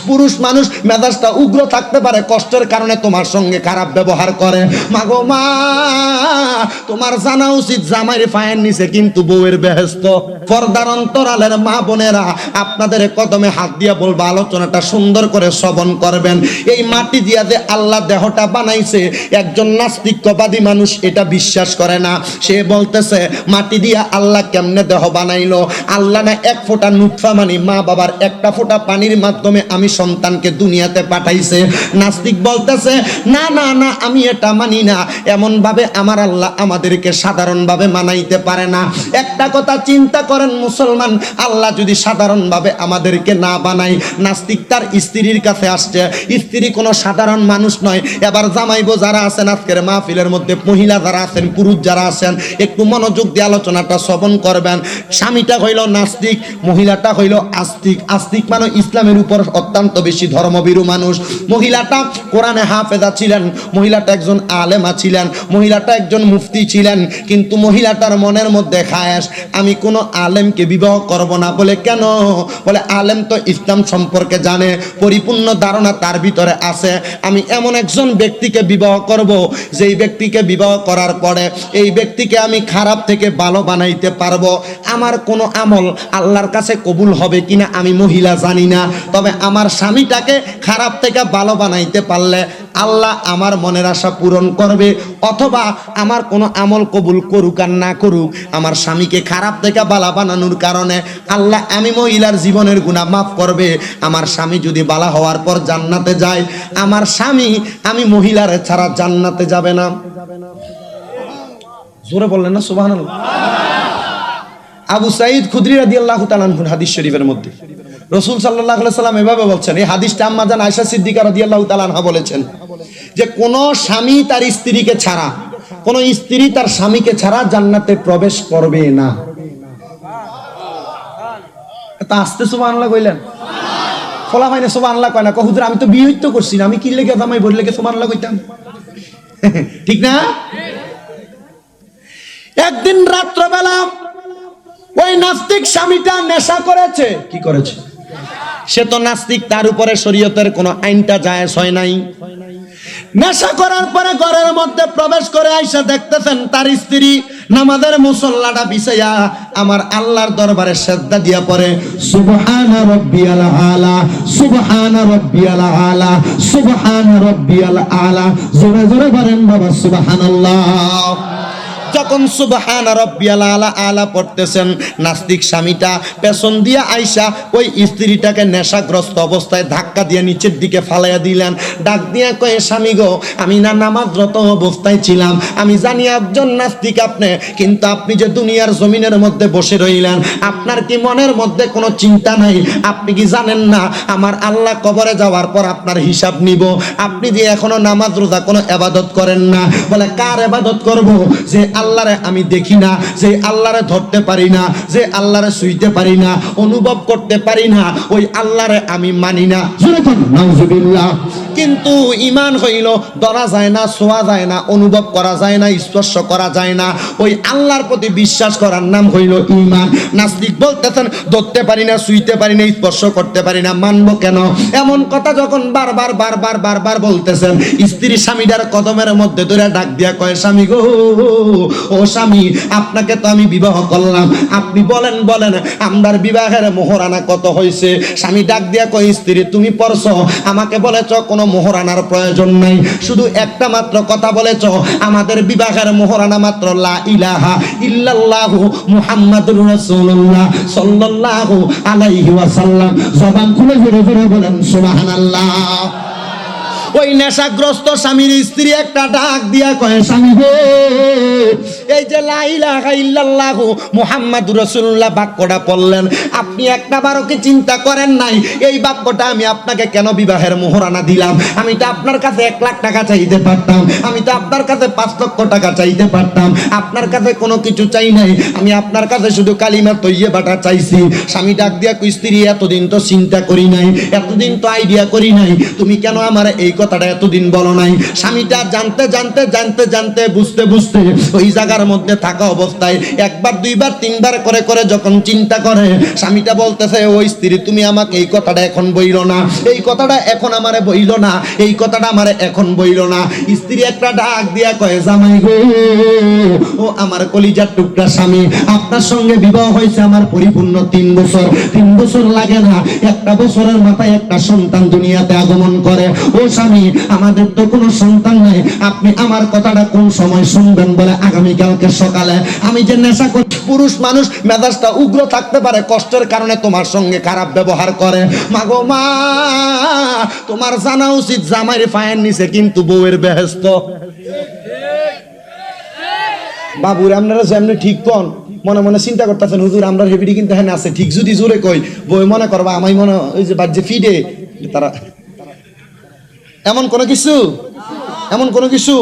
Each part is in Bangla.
পুরুষ মানুষ মেজাজটা উগ্র থাকতে পারে, কষ্টের কারণে তোমার সঙ্গে খারাপ ব্যবহার করে। মাগো মা, তোমার জানা উচিত জামাইয়ের পায়ের নিচে কিন্তু বউয়ের বেহেশত। পর্দার অন্তরালের মা বোনেরা, আপনাদের কদমে হাত দিয়া বলবো, আলোচনাটা সুন্দর করে শ্রবণ করবেন। এই মাটি দিয়া যে আল্লাহ দেহটা বানাইছে, একজন নাস্তিকবাদী মানুষ এটা বিশ্বাস করে না। সে বলতেছে মাটি দিয়া আল্লাহ কেমনে দেহ বানাইলো? আল্লাহ না এক ফোঁটা নুতফা মানে মা বাবার একটা ফোঁটা পানির মাধ্যমে আমি সন্তানকে দুনিয়াতে পাঠাইছে। নাস্তিক বলতেছে না না না, আমি এটা মানি না। এমন ভাবে আমার আল্লাহ আমাদেরকে সাধারণ ভাবে মানাইতে পারে না। একটা কথা চিন্তা করেন মুসলমান, আল্লাহ যদি সাধারণ ভাবে আমাদেরকে না বানায়, নাস্তিক তার স্ত্রীর কাছে আসছে, স্ত্রী কোনো সাধারণ মানুষ নয়। এবার জামাইবো যারা আছেন আজকের মাহফিলের মধ্যে, মহিলা যারা আছেন, পুরুষ যারা আছেন, একটু মনোযোগ দিয়ে আলোচনাটা শ্রবণ করবেন। স্বামীটা হইল নাস্তিক, মহিলাটা হইল আস্তিক। আস্তিক মানে ইসলামের উপর অত্যন্ত বেশি ধর্মভীরু মানুষ। মহিলাটা কোরআনে হাফেজা ছিলেন, মহিলাটা একজন আলেমা ছিলেন, মহিলাটা একজন মুফতি ছিলেন, কিন্তু মহিলাটার মনের মধ্যে খায়েশ, আমি কোনো আলেমকে বিবাহ করব না। বলে কেন? বলে আলেম তো ইসলাম সম্পর্কে জানে, পরিপূর্ণ ধারণা তার ভিতরে আছে। আমি এমন একজন ব্যক্তিকে বিবাহ করব, যেই ব্যক্তিকে বিবাহ করার পরে এই ব্যক্তিকে আমি খারাপ থেকে ভালো বানাইতে পারবো। আমার কোনো আমল আল্লাহর কাছে কবুল হবে কিনা আমি মহিলা জানি না, তবে আমার স্বামীটাকে খারাপ থেকে ভালো বানাইতে পারলে আল্লাহ আমার মনের আশা পূরণ করবে। অথবা আমার কোনো আমল কবুল করুক আর না করুক, আমার স্বামীকে খারাপ থেকে ভালো বানানোর কারণে আল্লাহ আমি মহিলার জীবনের গুনাহ মাফ করবে। আমার স্বামী যদি ভালো হওয়ার পর জান্নাতে যায়, আমার স্বামী আমি মহিলার ছাড়া জান্নাতে যাবে না। জোরে বললেন না সুবহানাল্লাহ। আবু সাঈদ খুদরি রাদিয়াল্লাহু তাআলা আনহু হাদিস শরীফের মধ্যে রাসূল সাল্লাল্লাহু আলাইহি সাল্লাম এভাবে বলছেন, এই হাদিসটা আম্মা জান আয়েশা সিদ্দিকা রাদিয়াল্লাহু তাআলা আনহা বলেছেন যে কোন স্বামী তার স্ত্রীকে ছাড়া, কোন স্ত্রী তার স্বামীকে ছাড়া জান্নাতে প্রবেশ করবে না। তা আস্তে সুবহানাল্লাহ কইলেন, ফলা ভাইনে সুবহানাল্লাহ কয় না। হুজুর আমি তো বিয়ে তো করছি না, আমি কি লেগে জামাই বললে কে সুবহানাল্লাহ কইতাম? ঠিক না? একদিন রাত্রবেলা ওই নাস্তিক স্বামীটা নেশা করেছে। কি করেছে? সে তো নাস্তিক, তার উপরে শরীয়তের কোনো আইনটা জায়েজ হয় নাই। নেশা করার পরে ঘরের মধ্যে প্রবেশ করে আইসা দেখতেছেন তার স্ত্রী নামাজের মুসল্লাটা বিছাইয়া আমার আল্লাহর দরবারে সিজদা দিয়া পড়ে, সুবহানা রাব্বিয়াল আলা, সুবহানা রাব্বিয়াল আলা, সুবহানা রাব্বিয়াল আলা। জোরে জোরে বলেন বাবা সুবহানাল্লাহ। যখন সুবহান রাব্বিয়াল আলা আলা পড়তেছেন, নাস্তিক স্বামীটা পেছন দিয়ে আইসা ওই স্ত্রীটাকে নেশাগ্রস্ত অবস্থায় ধাক্কা দিয়ে নিচের দিকে ফালাইয়া দিলেন। ডাক দিয়া কয়ে, স্বামী গো, আমি না নামাজরত অবস্থায় ছিলাম, আমি জানি একজন নাস্তিক আপনি, কিন্তু আপনি যে দুনিয়ার জমিনের মধ্যে বসে রইলেন, আপনার কি মনের মধ্যে কোনো চিন্তা নাই? আপনি কি জানেন না আমার আল্লাহ কবরে যাওয়ার পর আপনার হিসাব নিব? আপনি যে এখনো নামাজ রোজা কোনো ইবাদত করেন না। বলে কার ইবাদত করব? যে আল্লাহরে আমি দেখি না, যে আল্লাহরে ধরতে পারি না, যে আল্লাহরে ছুঁইতে পারি না, অনুভব করতে পারি না, ওই আল্লাহরে আমি মানি না। নাউজুবিল্লাহ। কিন্তু ঈমান হইল ধরা যায় না, ছোঁয়া যায় না, অনুভব করা যায় না, স্পর্শ করা যায় না। ওই আল্লাহর প্রতি বিশ্বাস করার নাম হইল ঈমান। নাস্তিক বলতেছেন ধরতে পারি না, ছুঁইতে পারি না, স্পর্শ করতে পারি না, মানবো কেন? এমন কথা যখন বারবার বারবার বারবার বলতেছেন, স্ত্রী স্বামীটার কদমের মধ্যে ধরে ডাক দিয়া কয়, স্বামী গো, ও স্বামী, আপনাকে তো আমি বিবাহ করলাম, আপনি বলেন বলেন আমার বিবাহের মোহরানা কত হয়েছে? স্বামী ডাক দিয়া কয়, স্ত্রী তুমি পড়ছো, আমাকে বলেছ কোনো মোহরানার প্রয়োজন নাই, শুধু একটা মাত্র কথা বলেছ, আমাদের বিবাহের মোহরানা মাত্র লা ইলাহা ইল্লাল্লাহু মুহাম্মাদুর রাসূলুল্লাহ সাল্লাল্লাহু আলাইহি ওয়াসাল্লাম। জবান খুলে জোরে জোরে বলেন সুবহানাল্লাহ। ওই নেশাগ্রস্ত স্বামীর স্ত্রী একটা ডাক দিয়া কয়, স্বামী গো, এই যে লা ইলাহা ইল্লাল্লাহু মুহাম্মাদুর রাসূলুল্লাহ বাক্যটা পড়লেন, আপনি একটা বারও কি চিন্তা করেন নাই এই বাক্যটা আমি আপনাকে কেন বিবাহের মোহরানা দিলাম? আমি তো আপনার কাছে 1 লাখ টাকা চাইতে পারতাম, আমি তো আপনার কাছে 5 লক্ষ টাকা চাইতে পারতাম, আপনার কাছে কোনো কিছু চাই নাই, আমি আপনার কাছে শুধু কালিমা তৈয়বাটা চাইছি। স্বামী ডাক দিয়া কই, স্ত্রী এতদিন তো চিন্তা করি নাই, এতদিন তো আইডিয়া করি নাই, তুমি কেন আমার এই কথাটা এতদিন বলো নাই। স্বামীটা জানতে বুঝতে ওই জায়গার মধ্যে থাকা অবস্থায় একবার দুইবার তিনবার করে যখন চিন্তা করে, স্বামীটা বলতেছে, ওই স্ত্রী তুমি আমাকে এই কথাটা এখন বইল না, এই কথাটা এখন আমারে বইল না, এই কথাটা আমারে এখন বইল না। স্ত্রী একটা ডাক দিয়া কয়, জামাই গো, ও আমার কলিজার টুকরা স্বামী, আপনার সঙ্গে বিবাহ হয়েছে আমার পরিপূর্ণ 3 বছর। 3 বছর লাগে না, একটা বছরের মাথায় একটা সন্তান দুনিয়াতে আগমন করে। ও স্বামী, আমাদের তো কোনো সন্তান নাই, আপনি আমার কথাটা কোন সময় শুনবেন? বলে, আগামীকালকে সকালে। আমি যে নেশা করি, পুরুষ মানুষ মেজাজটা উগ্র থাকতে পারে, কষ্টের কারণে তোমার সঙ্গে খারাপ ব্যবহার করে। মাগো মা, তোমার জানা উচিত জামাইয়ের পায়ের নিচে কিন্তু বউয়ের বেহেশত। বাবুর আপনারা যেমনি ঠিক কন, মনে মনে চিন্তা করতেছেন, হুজুর আমরা হেবিডি কিন্তু হ্যাঁ আছে ঠিক, যদি জোরে কই বই মনে করবা আমি মনে ওই যে বাজে ফিডে তারা এমন কোনো কিছু।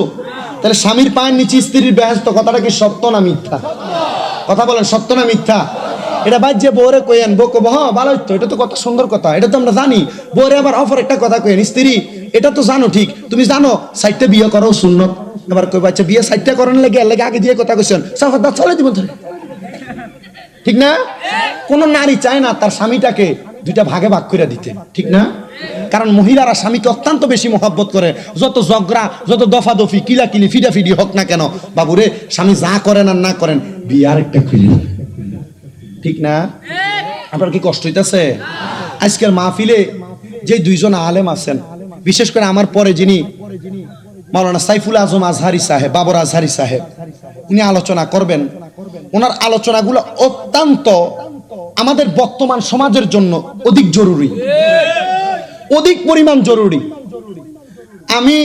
তাহলে স্বামীর পায়ের নিচে স্ত্রীর বেহেশত, কথাটা কি সত্য না মিথ্যা? কথা বলেন, সত্য না মিথ্যা? এটা বাজে বউরে কইেন, বউ কব হ্যাঁ ভালো হইতো, এটা তো কত সুন্দর কথা, এটা তো আমরা জানি। বউরে আবার অফার একটা কথা কইেন, স্ত্রী এটা তো জানো ঠিক, তুমি জানো 60টা বিয়ে করো সুন্নত। এবার কই বাচ্চা বিয়ে 60টা করার লাগে আগে দিয়ে কথা কইছেন, সাফাত চলে দিব ধরে, ঠিক না? কোন নারী চায় না তার স্বামীটাকে 2টা ভাগে ভাগ করে দিতে, ঠিক না? কারণ মহিলারা স্বামীকে অত্যন্ত বেশি মহব্বত করে। যত ঝগড়া, যত দফাদফি, কিলাকিলি, ফিডাফিডি হোক না কেন, বাবুরে স্বামী যা করেন আর না করেন, বিয়ে আরেকটা খুলে, ঠিক না? আপনার কি কষ্ট হইতেছে? আজকের মাহফিলে যে 2জন আলেম আছেন, বিশেষ করে আমার পরে যিনি মাওলানা সাইফুল আজম আজহারি সাহেব, বাবর আজহারি সাহেব, উনি আলোচনা করবেন। ওনার আলোচনাগুলো অত্যন্ত আমাদের বর্তমান সমাজের জন্য অধিক জরুরি, অধিক পরিমাণ জরুরি। আমি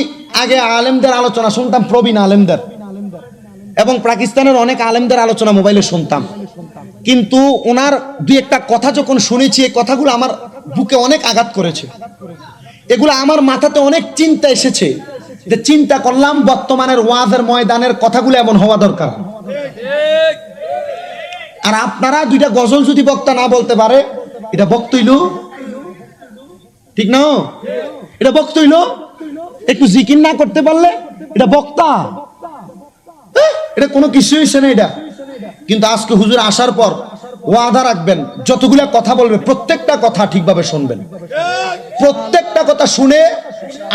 আগে আলেমদের আলোচনা শুনতাম, প্রবীণ আলেমদের, এবং পাকিস্তানের অনেক আলেমদের আলোচনা মোবাইলে শুনতাম, কিন্তু ওনার 2-1টা কথা যখন শুনেছি, এই কথাগুলো আমার বুকে অনেক আঘাত করেছে। এগুলো আমার মাথাতে অনেক চিন্তা এসেছে, যে চিন্তা করলাম বর্তমানের ওয়াজের ময়দানের কথাগুলো এমন হওয়া দরকার। আর আপনারা 2টা গজল যদি বক্তা না বলতে পারে, এটা বক্তইল, ঠিক না? এটা বক্তইল। একটু জিকির না করতে পারলে এটা বক্তা, এটা কোনো কিছু হইছে না এটা। কিন্তু আজকে হুজুর আসার পর ওয়াদা রাখবেন, যতগুলা কথা বলবে প্রত্যেকটা কথা ঠিকভাবে শুনবেন, প্রত্যেকটা কথা শুনে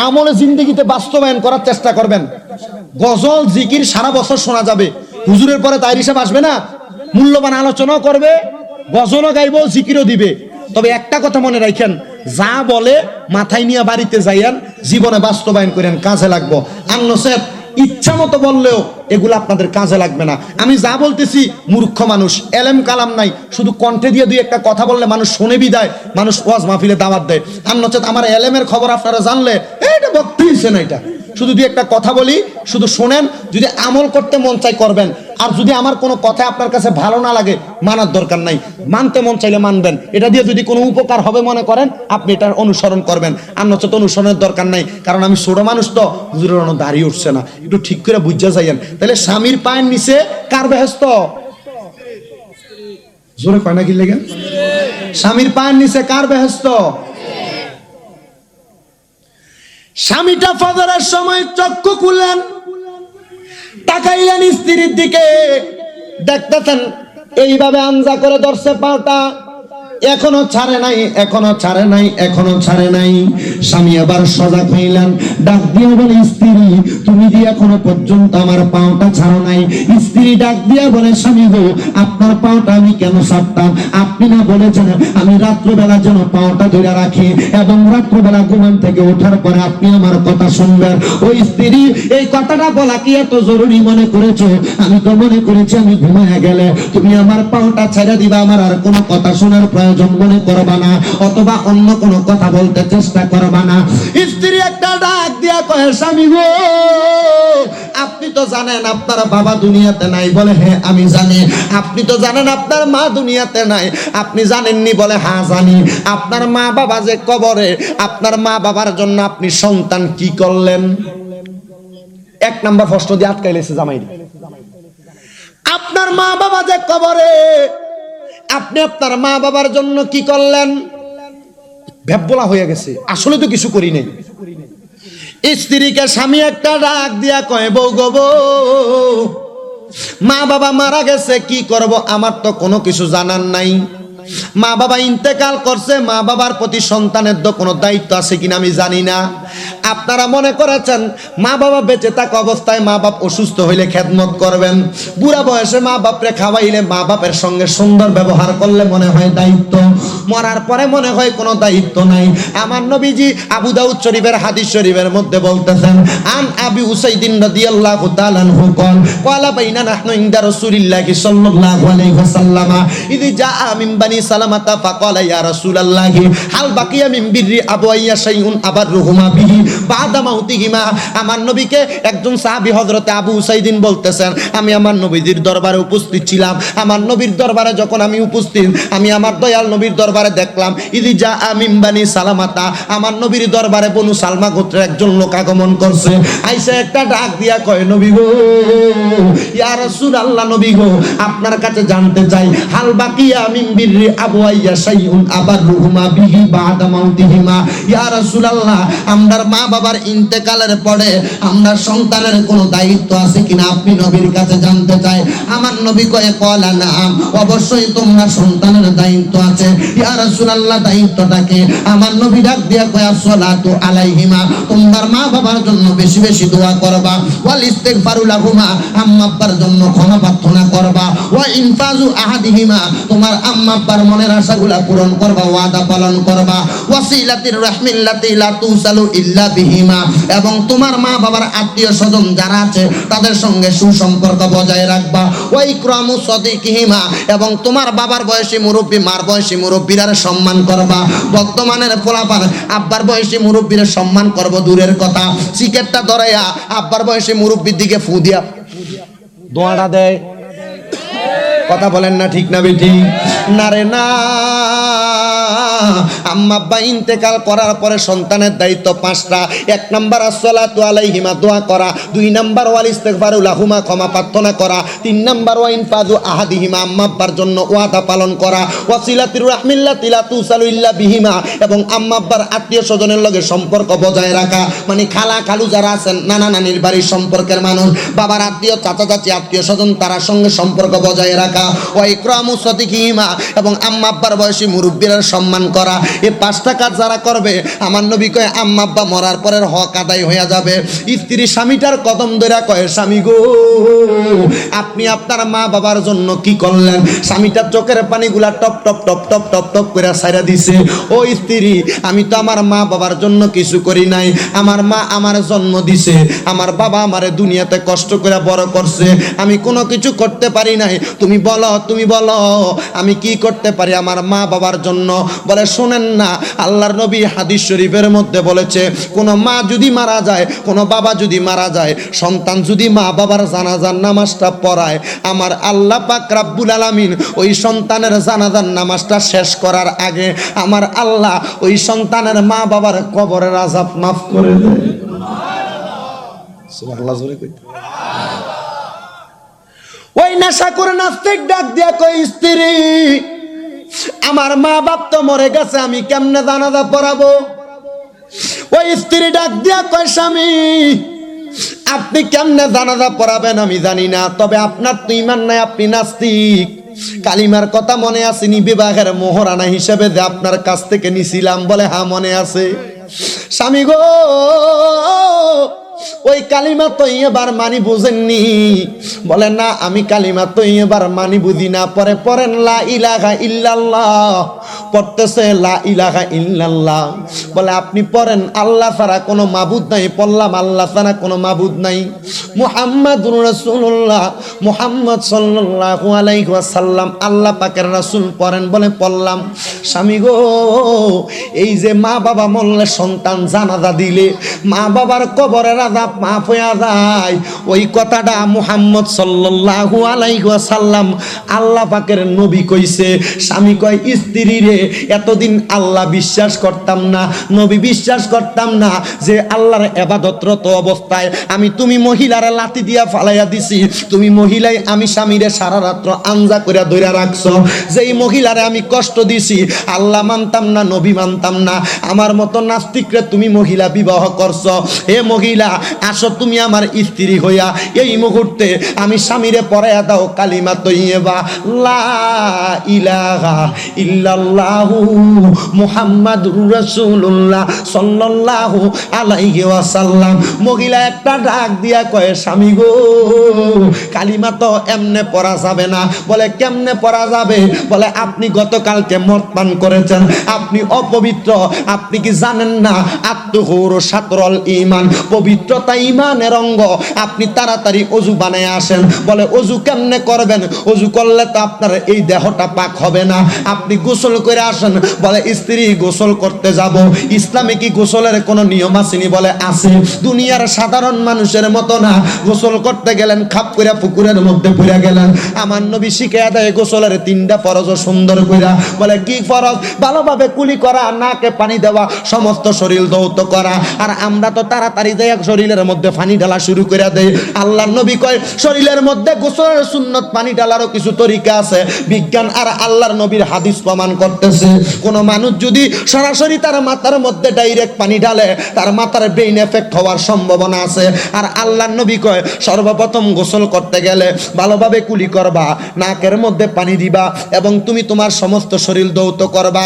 আমলে জিন্দেগিতে বাস্তবায়ন করার চেষ্টা করবেন। গজল জিকির সারা বছর শোনা যাবে, হুজুরের পরে তাই হিসাব আসবে না, মূল্যবান আলোচনাও করবে, গজলও গাইব, জিকিরও দিবে। তবে একটা কথা মনে রাখেন, যা বলে মাথায় নিয়ে বাড়িতে যাইয়েন, জীবনে বাস্তবায়ন করেন, কাজে লাগবো। আন্নসেপ ইচ্ছা মতো বললেও এগুলো আপনাদের কাজে লাগবে না। আমি যা বলতেছি, মূর্খ মানুষ, এলেম কালাম নাই, শুধু কণ্ঠে দিয়ে 2-1টা কথা বললে মানুষ শোনে বিদায়, মানুষ ওয়াজ মাহফিলে দাওয়াত দেয়। আর নচেত আমার এলেমের খবর আপনারা জানলে, এটা বক্তব্য না, এটা শুধু 2-1টা কথা বলি, শুধু শোনেন, যদি আমল করতে মন চাই করবেন। আর যদি আমার কোনো কথা আপনার কাছে ভালো না লাগে, মানার দরকার নাই, মানতে মন চাইলে মানবেন। এটা দিয়ে যদি কোনো উপকার হবে মনে করেন, আপনি এটার অনুসরণ করবেন, আর নচেত অনুসরণের দরকার নাই। কারণ আমি ছোট মানুষ তো, হুজুরের অন্য দাঁড়িয়ে উঠছে না, একটু ঠিক করে বুঝা যাইয়েন। তাহলে স্বামীর পায়ের নিচে কার বেহেশত? জোরে কয় না কি লেগে? স্বামীর পায়ের নিচে কার বেহেশত? স্বামীটা ফজরের সময় চক্ষু খুললেন, তাকাইলেন স্ত্রীর দিকে, দেখতেছেন এইভাবে আঞ্জা করে ধরছে পাওটা, এখনো ছাড়ে নাই, এখনো ছাড়ে নাই, এখনো ছাড়ে নাই। স্বামী আবার সজাগ হইলেন, ডাক দিয়ে বলে, স্ত্রী তুমি যে এখনো পর্যন্ত আমার পাওটা ছাড়ো নাই। স্ত্রী ডাক দিয়ে বলে, স্বামী গো, আপনার পাওটা আমি কেন ছাড়তাম? আপনি না বলেছেন আমি রাত্রবেলা যেন পাওটা ধরে রাখি, এবং রাত্রবেলা ঘুমান থেকে ওঠার পরে আপনি আমার কথা শুনবেন। ওই স্ত্রী এই কথাটা বলা কি এত জরুরি মনে করেছো? আমি তো মনে করেছি আমি ঘুমায় গেলে তুমি আমার পাওটা ছেড়ে দিবা, আমার আর কোনো কথা শোনার প্রয়োজন মনে করবা না, অথবা অন্য কোনো কথা বলতে চেষ্টা করবা না। স্ত্রী একটা ডাক দিয়া কয়, স্বামী গো, আপনি তো জানেন আপনার বাবা দুনিয়াতে নাই। বলে, হ্যাঁ আমি জানি। আপনি তো জানেন আপনার মা দুনিয়াতে নাই। আপনি জানেননি? বলে, হ্যাঁ জানি। আপনার মা বাবা যে কবরে, আপনার মা বাবার জন্য আপনি সন্তান কি করলেন? 1 নাম্বার প্রশ্ন দিয়ে আটকাইলেছে জামাই। আপনার মা বাবা যে কবরে, আপনি আপনার মা বাবার জন্য কি করলেন? ভেবলা হয়ে গেছে, আসলে তো কিছু করি নাই। স্ত্রীকে স্বামী একটা ডাক দিয়া কয়, বউ গো বউ, মা বাবা মারা গেছে, কি করব, আমার তো কোনো কিছু জানার নাই। মা বাবা ইন্তেকাল করছে, মা বাবার প্রতি সন্তানের তো কোনো দায়িত্ব আছে কিনা আমি জানি না। আপনারা মনে করেছেন মা বাবা বেঁচে থাকা অবস্থায় মা বাপ অসুস্থ হইলে খেদমত করবেন, বুড়া বয়সে মা বাপরে খাওয়াইলে, মা বাপের সঙ্গে সুন্দর ব্যবহার করলে মনে হয় দায়িত্ব, মরার পরে মনে হয় কোনো দায়িত্ব নাই। আমার নবীজি আবু দাউদ শরীফের হাদিস শরীফের মধ্যে বলতেছেন, আন আবি উসাইদিন রাদিয়াল্লাহু তাআলা আনহু قال قال بين نحن عند رسول الله صلى الله عليه وسلم اذ جاء من بني سلمة فقال يا رسول الله هل بقي من بر ابوي شيء ابرهما به بعد موتهما। আমার নবীকে একজন সাহাবী হযরতে আবু উসাইদিন বলতেছেন, আমি আমার নবীজির দরবারে উপস্থিত ছিলাম। আমার নবীর দরবারে যখন আমি উপস্থিত, আমি আমার দয়াল নবীর দরবারে দেখলাম, ইদি যা মিন বানি সালামাতা, আমার নবীর দরবারে বনু সালমা গোত্রের একজন লোক আগমন করছে। আইসা একটা ডাক দিয়া কয়, নবী গো, ইয়া রাসূলুল্লাহ, নবী গো, আপনার কাছে জানতে চাই, হাল বাকিয়া মিন বিররি আবওয়াইয়া শাইউন আবারুহুমা বিহি বাদা মাউতিহিমা। ইয়া রাসূলুল্লাহ, আমরার মা বাবার ইন্তেকালের পরে আমরা সন্তানের কোনো দায়িত্ব আছে কিনা আপনি নবীর কাছে জানতে চাই। আমার নবী কয়ে, কলা নাম, অবশ্যই তোমরা সন্তানের দায়িত্ব আছে। ইয়া রাসূলুল্লাহ, দায়িত্বটাকে? আমার নবী ডাক দিয়া কয়, আসসালাতু আলাইহিমা, তোমার মা বাবার জন্য বেশি বেশি দোয়া করবা, ওয়াল ইস্তিগফারু লাহুমা, আম্মা আব্বার জন্য ক্ষমা প্রার্থনা করবা, ওয়া ইনফাজু আহাদিহিমা, তোমার আম্মা আব্বার মনের আশাগুলা পূরণ করবা, ওয়াদা পালন করবা, ওয়াসিলাতির রাহমিল্লাতি লা তুসালু ইল্লা বিহিমা, এবং তোমার মা বাবার আত্মীয় স্বজন যারা আছে তাদের সঙ্গে সুসম্পর্ক বজায় রাখবা, ওয়া ইকরামু সাদিকিহিমা, এবং তোমার বাবার বয়সী মুরব্বী, মার বয়সী মুরব্বীরা সম্মান করবা। বর্তমানের পোলাপান আব্বার বয়সী মুরব্বীর সম্মান করব দূরের কথা, সিগারেটটা ধরাইয়া আব্বার বয়সী মুরব্বীর দিকে ফু দিয়া দোয়াটা দেয়। কথা বলেন না ঠিক না বেঠি? না রে না। আম্মা আব্বা ইন্তেকাল করার পরে সন্তানের দায়িত্ব পাঁচটা। 1 নাম্বার আসসালাতু আলাইহিমা, দোয়া করা। 2 নাম্বার ওয়াল ইস্তিগফারু লাহুমা, ক্ষমা প্রার্থনা করা। 3 নাম্বার ওয়া ইনফাজু আহাদিহিমা, আম্মা আব্বার জন্য ওয়াদা পালন করা। ওয়াসিলাতির রাহমিল্লাতি লা তুসালু ইল্লা বিহিমা, এবং আম্মা আব্বার আত্মীয় স্বজনের লগে সম্পর্ক বজায় রাখা, মানে খালা খালু যারা আছেন, নানা নানির বাড়ির সম্পর্কের মানুষ, বাবার আত্মীয়, চাচা চাচি আত্মীয় স্বজন, তার সঙ্গে সম্পর্ক বজায় রাখা। ওয়া ইকরামু সাদিকিহিমা, এবং আম্মা আব্বার বয়সী মুরব্বীরা সম্মান করা। এই 5টা কাজ যারা করবে, আমার নবী কয় আম্মা আব্বা মরার পরের হক আদায় হয়ে যাবে। স্ত্রী স্বামীটার কদম ধরে কয়, স্বামী গো, আপনি আপনার মা বাবার জন্য কি করলেন? স্বামীটার চোখের পানিগুলা টপ টপ টপ টপ টপ টপ করে ছাইরা দিছে। ও স্ত্রী, আমি তো আমার মা বাবার জন্য কিছু করি নাই। আমার মা আমার জন্ম দিছে, আমার বাবা আমারে দুনিয়াতে কষ্ট করে বড় করছে, আমি কোনো কিছু করতে পারি নাই। তুমি বলো, তুমি বলো, আমি কি করতে পারি আমার মা বাবার জন্য? বলে, শোনেন না, আল্লাহর নবী হাদিস শরীফের মধ্যে বলেছে, কোন মা যদি মারা যায়, কোন বাবা যদি মারা যায়, সন্তান যদি মা বাবার জানাজার নামাজটা পড়ায়, আমার আল্লাহ পাক রাব্বুল আলামিন ওই সন্তানের জানাজার নামাজটা শেষ করার আগে আমার আল্লাহ ওই সন্তানের মা বাবার কবরের আযাব মাফ করে দেয়। সুবহানাল্লাহ, জোরে কইতে। ওই নেশা করে নাস্তিক ডাক দিয়া কই, স্ত্রী, আমার মা বাপ তো মরে গেছে, আমি কেমনে জানাজা পড়াবো? ওই স্ত্রী ডাক দিয়া কয়, স্বামী, আপনি কেমনে জানাজা পড়াবেন আমি জানি না, তবে আপনার তো ঈমান নাই, আপনি নাস্তিক। কালিমার কথা মনে আসেনি? বিবাহের মোহরানা হিসেবে যে আপনার কাছ থেকে নিছিলাম। বলে, হ্যাঁ মনে আছে। স্বামী গো, ওই কালিমা তো এবার মানি বুঝেননি? বলে, না, আমি কালিমা তো এবার মানি বুঝি না। পরে পড়েন লা ইলাহা ইল্লাল্লাহ, পড়তেছে লা ইলাহা ইল্লাল্লাহ। বলে, আপনি পড়েন আল্লাহ ছাড়া কোনো মাবুদ নাই। পড়লাম আল্লাহ ছাড়া কোনো মাবুদ নাই, মুহাম্মাদুর রাসূলুল্লাহ, মুহাম্মদ সাল্লাল্লাহু আলাইহি ওয়াসাল্লাম আল্লাহ পাকের রাসূল। পড়েন। বলে, পড়লাম। স্বামী গো, এই যে মা বাবা মরলে সন্তান জানাজা দিলে মা বাবার কবরের আযাব পাপ মাফ হয়ে যায়। ওই কথাটা মুহাম্মদ সাল্লাল্লাহু আলাইহি ওয়াসাল্লাম আল্লাহ পাকের নবী কইছে। স্বামী কয় স্ত্রী রে এতদিন আল্লাহ বিশ্বাস করতাম না, নবী বিশ্বাস করতাম না যে আল্লাহর ইবাদতরত অবস্থায় আমি তুমি মহিলারে লাথি দিয়া ফালাইয়া দিছি, তুমি মহিলাই আমি স্বামীরে সারা রাত্র আঞ্জা করে ধইরা রাখছো, যেই মহিলারে আমি কষ্ট দিছি আল্লাহ মানতাম না, নবী মানতাম না, আমার মতো নাস্তিকরে তুমি মহিলা বিবাহ করছো। হে মহিলা আসো তুমি আমার স্ত্রী হইয়া এই মুহূর্তে আমি স্বামীরে পড়াইয়া দাও কালিমা তৈয়বা লা ইলাহা ইল্লাল্লাহু মুহাম্মাদুর রাসূলুল্লাহ সাল্লাল্লাহু আলাইহি ওয়াসাল্লাম। মহিলা একটা ডাক দিয়া কয় স্বামী গো কালিমা তো এমনে পড়া যাবে না। বলে কেমনে পড়া যাবে? বলে আপনি গতকালকে মদ পান করেছেন, আপনি অপবিত্র, আপনি কি জানেন না আত্মহুর সাতরল ঈমান, পবিত্রতা ঈমানের অঙ্গ, আপনি তাড়াতাড়ি ওযু বানায় আসেন। বলে ওযু কেমনে করবেন? ওযু করলে তো আপনার এই দেহটা পাক হবে না, আপনি গোসল করে আসেন। বলে স্ত্রী গোসল করতে যাব, ইসলামে কি গোসলের কোনো নিয়ম আসেনি? বলে আছে। দুনিয়ার সাধারণ মানুষের মতো না, গোসল করতে গেলেন খাপ করে পুকুরের মধ্যে পড়ে গেলেন। আমার নবী শিখিয়ে দেয় গোসলের 3টা ফরজ সুন্দর কইরা। বলে কি ফরজ? ভালোভাবে কুলি করা, নাকে পানি দেওয়া, সমস্ত শরীর ধৌত করা। আর আমরা তো তাড়াতাড়ি দেয় শরীরের মধ্যে পানি ঢালা শুরু করে দেয়। আল্লাহর নবী কয় শরীরের মধ্যে গোসলের সুন্নত পানি ঢালারও কিছু তরিকা আছে। বিজ্ঞান আর আল্লাহর নবীর হাদিস প্রমাণ করতেছে কোন মানুষ যদি সরাসরি তার মাথার মধ্যে ডাইরেক্ট পানি ঢালে তার মাথার ব্রেইন এফেক্ট হওয়ার সম্ভাবনা আছে। আর আল্লাহর নবী কয় সর্বপ্রথম গোসল করতে গেলে ভালোভাবে কুলি করবা, নাকের মধ্যে পানি দিবা এবং তুমি তোমার সমস্ত শরীর ধৌত করবা।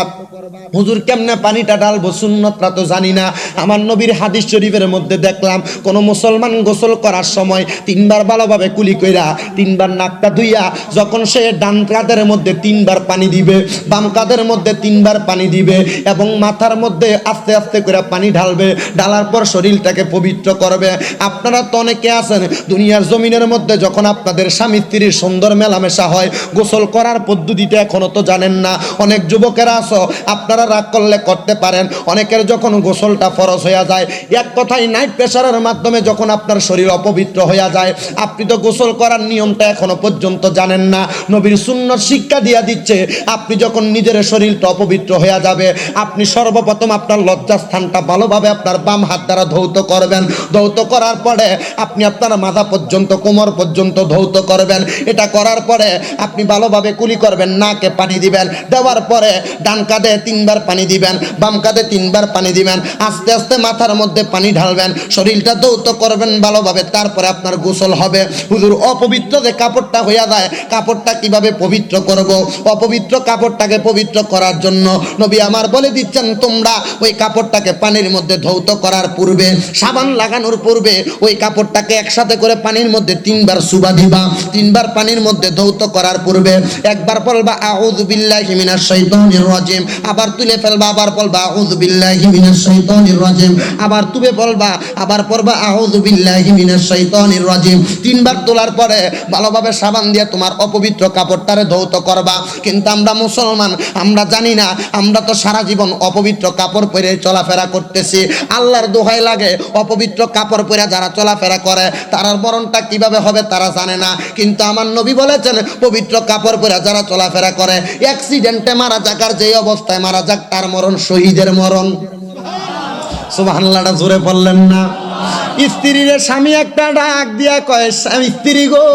হুজুর কেমনে পানিটা ঢালবো? সুন্নতটা তো জানি না। আমার নবীর হাদিস শরীফের মধ্যে দেখলাম কোন মুসলমান গোসল করার সময় 3বার ভালোভাবে কুলি কইরা 3বার নাকটা ধুইয়া যখন সে ডান কাঁধের মধ্যে 3বার পানি দিবে, বাম কাঁধের মধ্যে 3বার পানি দিবে এবং মাথার মধ্যে আস্তে আস্তে করে পানি ঢালবে। ঢালার পর শরীরটাকে পবিত্র করবে। আপনারা তো অনেকে আছেন দুনিয়ার জমিনের মধ্যে যখন আপনাদের স্বামী স্ত্রীর সুন্দর মেলামেশা হয় গোসল করার পদ্ধতিটা এখনো তো জানেন না। অনেক যুবকেরা আছো আপনারা রাগ করলে করতে পারেন। অনেকের যখন গোসলটা ফরজ হয়ে যায়, এক কথায় নাইট প্রেসারের মাধ্যমে যখন আপনার শরীর অপবিত্র হয়ে যায়, আপনি তো গোসল করার নিয়মটা এখনো পর্যন্ত জানেন না। নবীর সুন্নত শিক্ষা দিয়া দিচ্ছে আপনি যখন নিজের শরীরটা অপবিত্র হয়ে যাবে আপনি সর্বপ্রথম আপনার লজ্জাস্থানটা ভালোভাবে আপনার বাম হাত দ্বারা ধৌত করবেন। ধৌত করার পরে আপনি আপনার মাথা পর্যন্ত কোমর পর্যন্ত ধৌত করবেন। এটা করার পরে আপনি ভালোভাবে কুলি করবেন, নাকে পানি দিবেন, দেওয়ার পরে ডান কাঁধে 3বার পানি দিবেন, বাম কাঁধে 3বার পানি দিবেন, আস্তে আস্তে মাথার মধ্যে পানি ঢালবেন, শরীরটা ধৌত করবেন ভালোভাবে, তারপরে আপনার গোসল হবে। হুজুর অপবিত্র যে কাপড়টা হইয়া যায়, কাপড়টা কিভাবে পবিত্র করব? অপবিত্র কাপড়টাকে পবিত্র করার জন্য নবী আমার বলে দিচ্ছেন তোমরা ওই কাপড়টাকে পানির মধ্যে ধৌত করার পূর্বে, সাবান লাগানোর পূর্বে ওই কাপড়টাকে একসাথে করে পানির মধ্যে 3বার সুবা দিবা। 3বার পানির মধ্যে ধৌত করার পূর্বে একবার বলবা আউযু বিল্লাহি মিনাশ শাইতানির রাজিম, আবার তুলে ফেলবা, আবার বলবা আউযু বিল্লাহি মিনাশ শাইতানির রাজিম, আবার তুলে বলবা, আবার পড়বা আউযু বিল্লাহি মিনাশ শাইতানির রাজিম। 3বার তোলার পরে ভালোভাবে সাবান দিয়ে তোমার অপবিত্র কাপড়টারে ধৌত করবা। কিন্তু আমরা মুসলমান, আমরা জানি না, আমরা তো সারা জীবন অপবিত্র কাপড় পরে চলাফেরা করতেছি। আল্লাহর দোহাই লাগে অপবিত্র কাপড় পরে যারা চলাফেরা করে তার মরণটা কিভাবে হবে তারা জানে না। কিন্তু আমার নবী বলেছেন পবিত্র কাপড় পরে যারা চলাফেরা করে অ্যাক্সিডেন্টে মারা যাক আর যে অবস্থায় মারা যাক তার মরণ শহীদের মরণ। সুবহানাল্লাহটা জোরে বললেন না? স্ত্রীর স্বামী একটা ডাক দিয়া কয় স্ত্রী গো,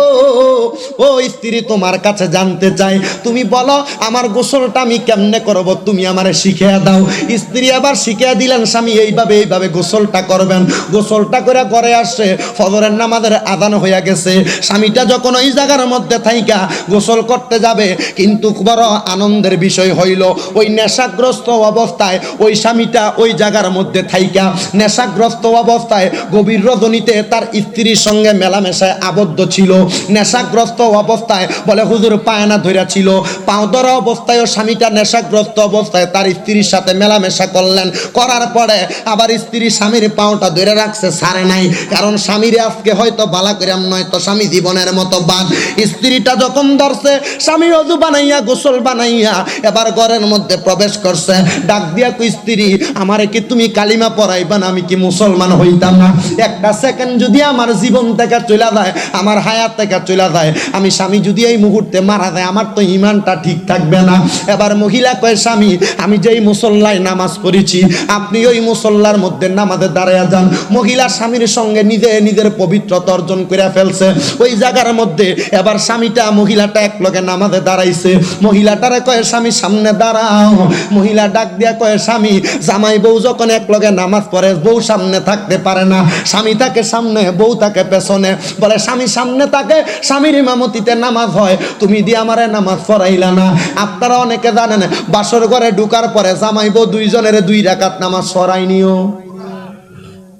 ও স্ত্রী তোমার কাছে জানতে চাই, তুমি বলো আমার গোসলটা আমি কেমনে করব, তুমি আমারে শিখিয়ে দাও। স্ত্রী আবার শিখিয়ে দিলেন স্বামী এইভাবে এইভাবে গোসলটা করবেন। গোসলটা করে ঘরে আসছে, ফজরের নামাজের আযান হইয়া গেছে। স্বামীটা যখন ওই জায়গার মধ্যে থাইকা গোসল করতে যাবে, কিন্তু বড় আনন্দের বিষয় হইল ওই নেশাগ্রস্ত অবস্থায় ওই স্বামীটা ওই জায়গার মধ্যে থাইকা নেশাগ্রস্ত অবস্থায় গভীর রজনীতে তার স্ত্রীর সঙ্গে মেলামেশায় আবদ্ধ ছিল। নেশাগ্রস্ত অবস্থায় বলে হুজুর পায়না ধইরা ছিল, পাও ধরা অবস্থায় স্বামীটা নেশাগ্রস্ত অবস্থায় তার স্ত্রীর সাথে মেলামেশা করলেন। করার পরে আবার স্ত্রী স্বামীর পাওটা ধরে রাখছে, ছাড়ে নাই। কারণ স্বামীর আজকে হয়তো বালা করিয়াম, নয়তো স্বামী জীবনের মতো বাদ। স্ত্রীটা যখন ধরছে, স্বামী ওযু বানাইয়া গোসল বানাইয়া এবার ঘরের মধ্যে প্রবেশ করছে। ডাক দিয়া কই স্ত্রী আমারে কি তুমি কালিমা পড়াইবা না, আমি কি মুসলমান হইতাম না? একটা সেকেন্ড যদি আমার জীবন থেকে চলে যায়, আমার হায়াত থেকে চলে যায়, আমি স্বামী যদি এই মুহূর্তে মারা যায়, আমার তো ঈমানটা ঠিক থাকবে না। এবার মহিলা কয়, স্বামী আমি যেই মুসল্লায় নামাজ পড়েছি, আপনি ওই মুসল্লার মধ্যে নামাজে দাঁড়ায়া যান। মহিলা স্বামীর সঙ্গে নিজের পবিত্রতা অর্জন করে ফেলছে ওই জায়গার মধ্যে। এবার স্বামীটা মহিলাটা এক লগে নামাজে দাঁড়াইছে। মহিলাটারে কয়, স্বামী সামনে দাঁড়াও। মহিলা ডাক দিয়া কয়, স্বামী জামাই বউ যখন এক লগে নামাজ পড়ে, বউ সামনে থাকতে পারে না, স্বামী থাকে সামনে, বউ থাকে পেছনে। বলে স্বামী সামনে থাকে, স্বামীর ইমামতিতে নামাজ হয়, তুমি দিয়ে আমারে নামাজ পড়াইলা না। আপনারা অনেকে জানেন, বাসর ঘরে ঢুকার পরে জামাই বউ দুইজনের 2 রাকাত নামাজ পড়াইনিও,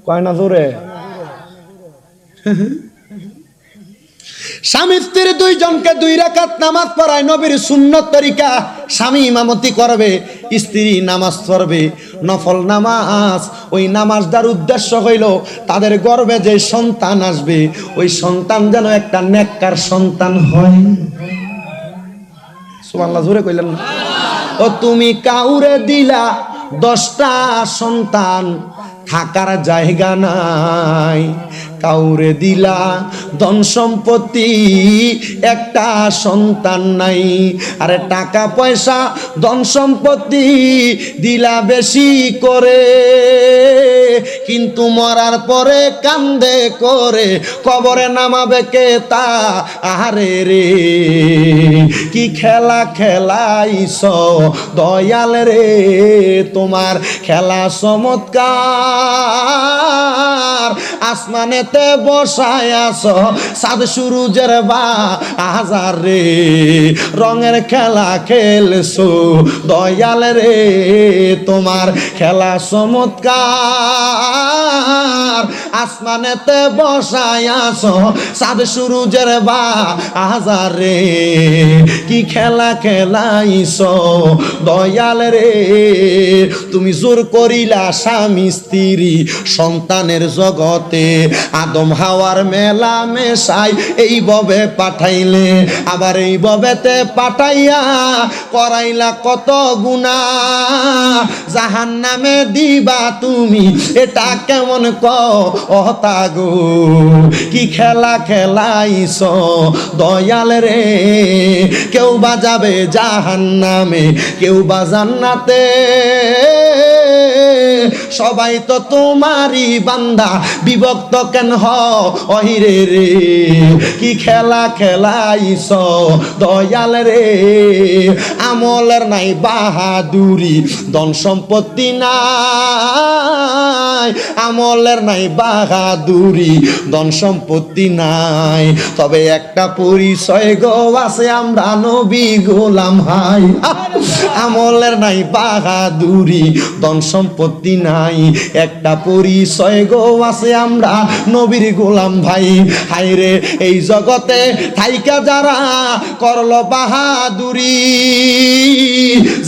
কয় না জোরে? স্বামী স্ত্রী দুইজনকে 2 রাকাত নামাজ পড়ায়, নবীর সুন্নত তরিকা। স্বামী ইমামতি করবে, স্ত্রী নামাজ পড়বে, নফল নামাজ। ওই নামাজটার উদ্দেশ্য হইল তাদের গর্ভে যে সন্তান আসবে, ওই সন্তান যেন একটা নেককার সন্তান হয়। সুবহানাল্লাহ, জোরে কইলেন না? ও তুমি কাউরে দিলা 10টা সন্তান, থাকার জায়গা নাই। কাউরে দিলা ধন সম্পত্তি, একটা সন্তান নাই। আরে টাকা পয়সা ধন সম্পত্তি দিলা বেশি করে, কিন্তু মরার পরে কান্দে করে কবরে নামাবে কে তা? আহারে রে, কি খেলা খেলাইছ দয়াল রে, তোমার খেলা চমৎকার। আসমানেতে বসায় আছো চাঁদ সূরুজের বাজার রে, রঙের খেলা খেলছো দয়াল রে, তোমার খেলা চমৎকার। আসমানেতে বসায় আছো চাঁদ সূরুজের বাজার রে, কি খেলা খেলাইছো দয়াল রে। তুমি জোর করিলা স্বামী স্ত্রী সন্তানের জগতে, আদম হাওয়ার মেলা মেশাই এই ববে পাঠাইলে, আবার এই ববেতে পাঠাইয়া করাইলা কত গুনাহ। জাহান্নামে দিবা তুমি, এটা কেমন কথা গো, কি খেলা খেলাইছ দয়াল রে। কেউ বা যাবে জাহান্নামে, কেউ বা জান্নাতে, সবাই তো তোমারই বান্দা, বিভক্ত কেন হইরে রে, কি খেলা খেলাইছ দয়াল রে। আমলের নাই বাহাদুরি, ধন সম্পত্তি নাই, আমলের নাই বাহাদুরি, ধন সম্পত্তি নাই, তবে একটা পরিচয় গো আছে, আমরা নবী গোলাম হাই। আমলের নাই বাহাদুরি, ধন সম্পত্তি নাই, একটা পরিচয় গো আছে, আমরা নবীর গোলাম ভাই। হায়রে এই জগতে থাইকা যারা করলো বাহাদুরি,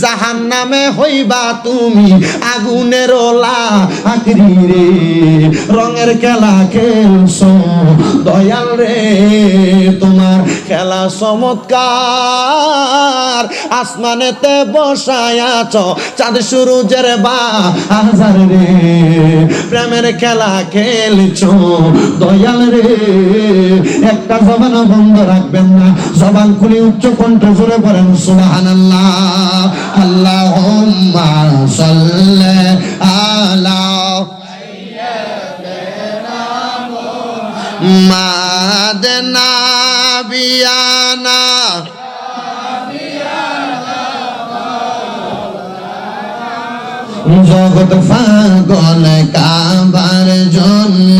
জাহান্নামে হইবা তুমি আগুনের লাকড়ি রে, রঙের খেলা খেলছো দয়াল রে, তোমার খেলা চমৎকার। আসমানেতে বসায় আছো চাঁদ সূরুজের বাজার রে, প্রেমের খেলা খেলছো দয়াল রে। একটা জবান বন্ধ রাখবেন না, জবান খুলে উচ্চ কণ্ঠে জোরে পড়েন সুবহানাল্লাহ। আল্লাহুম্মা সাল্লি আলা মাদনা বিয়ানা, জগৎ পাগল কাবার জন্য,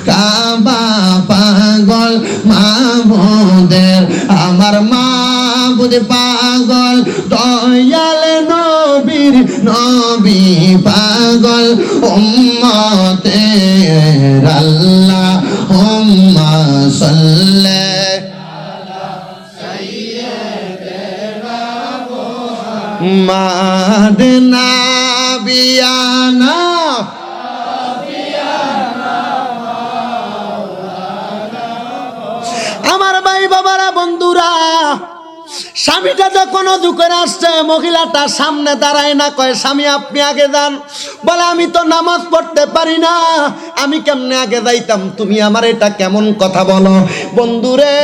কাবা পাগল মাবুদের, আমার মাবুদ পাগল দয়াল নবীর, নবী পাগল উম্মতের আল্লাহুম্মা সাল্লি মাদনা বিয়ানা, আমার ভাই বাবারা বন্ধুরা, স্বামীটা যখন অজু করে আসছে, মহিলাটা সামনে দাঁড়ায় না, কয় স্বামী আপনি আগে যান। বলে আমি তো নামাজ পড়তে পারি না, আমি কেমনে আগে যাইতাম? তুমি আমার এটা কেমন কথা বলো? বন্ধুরে,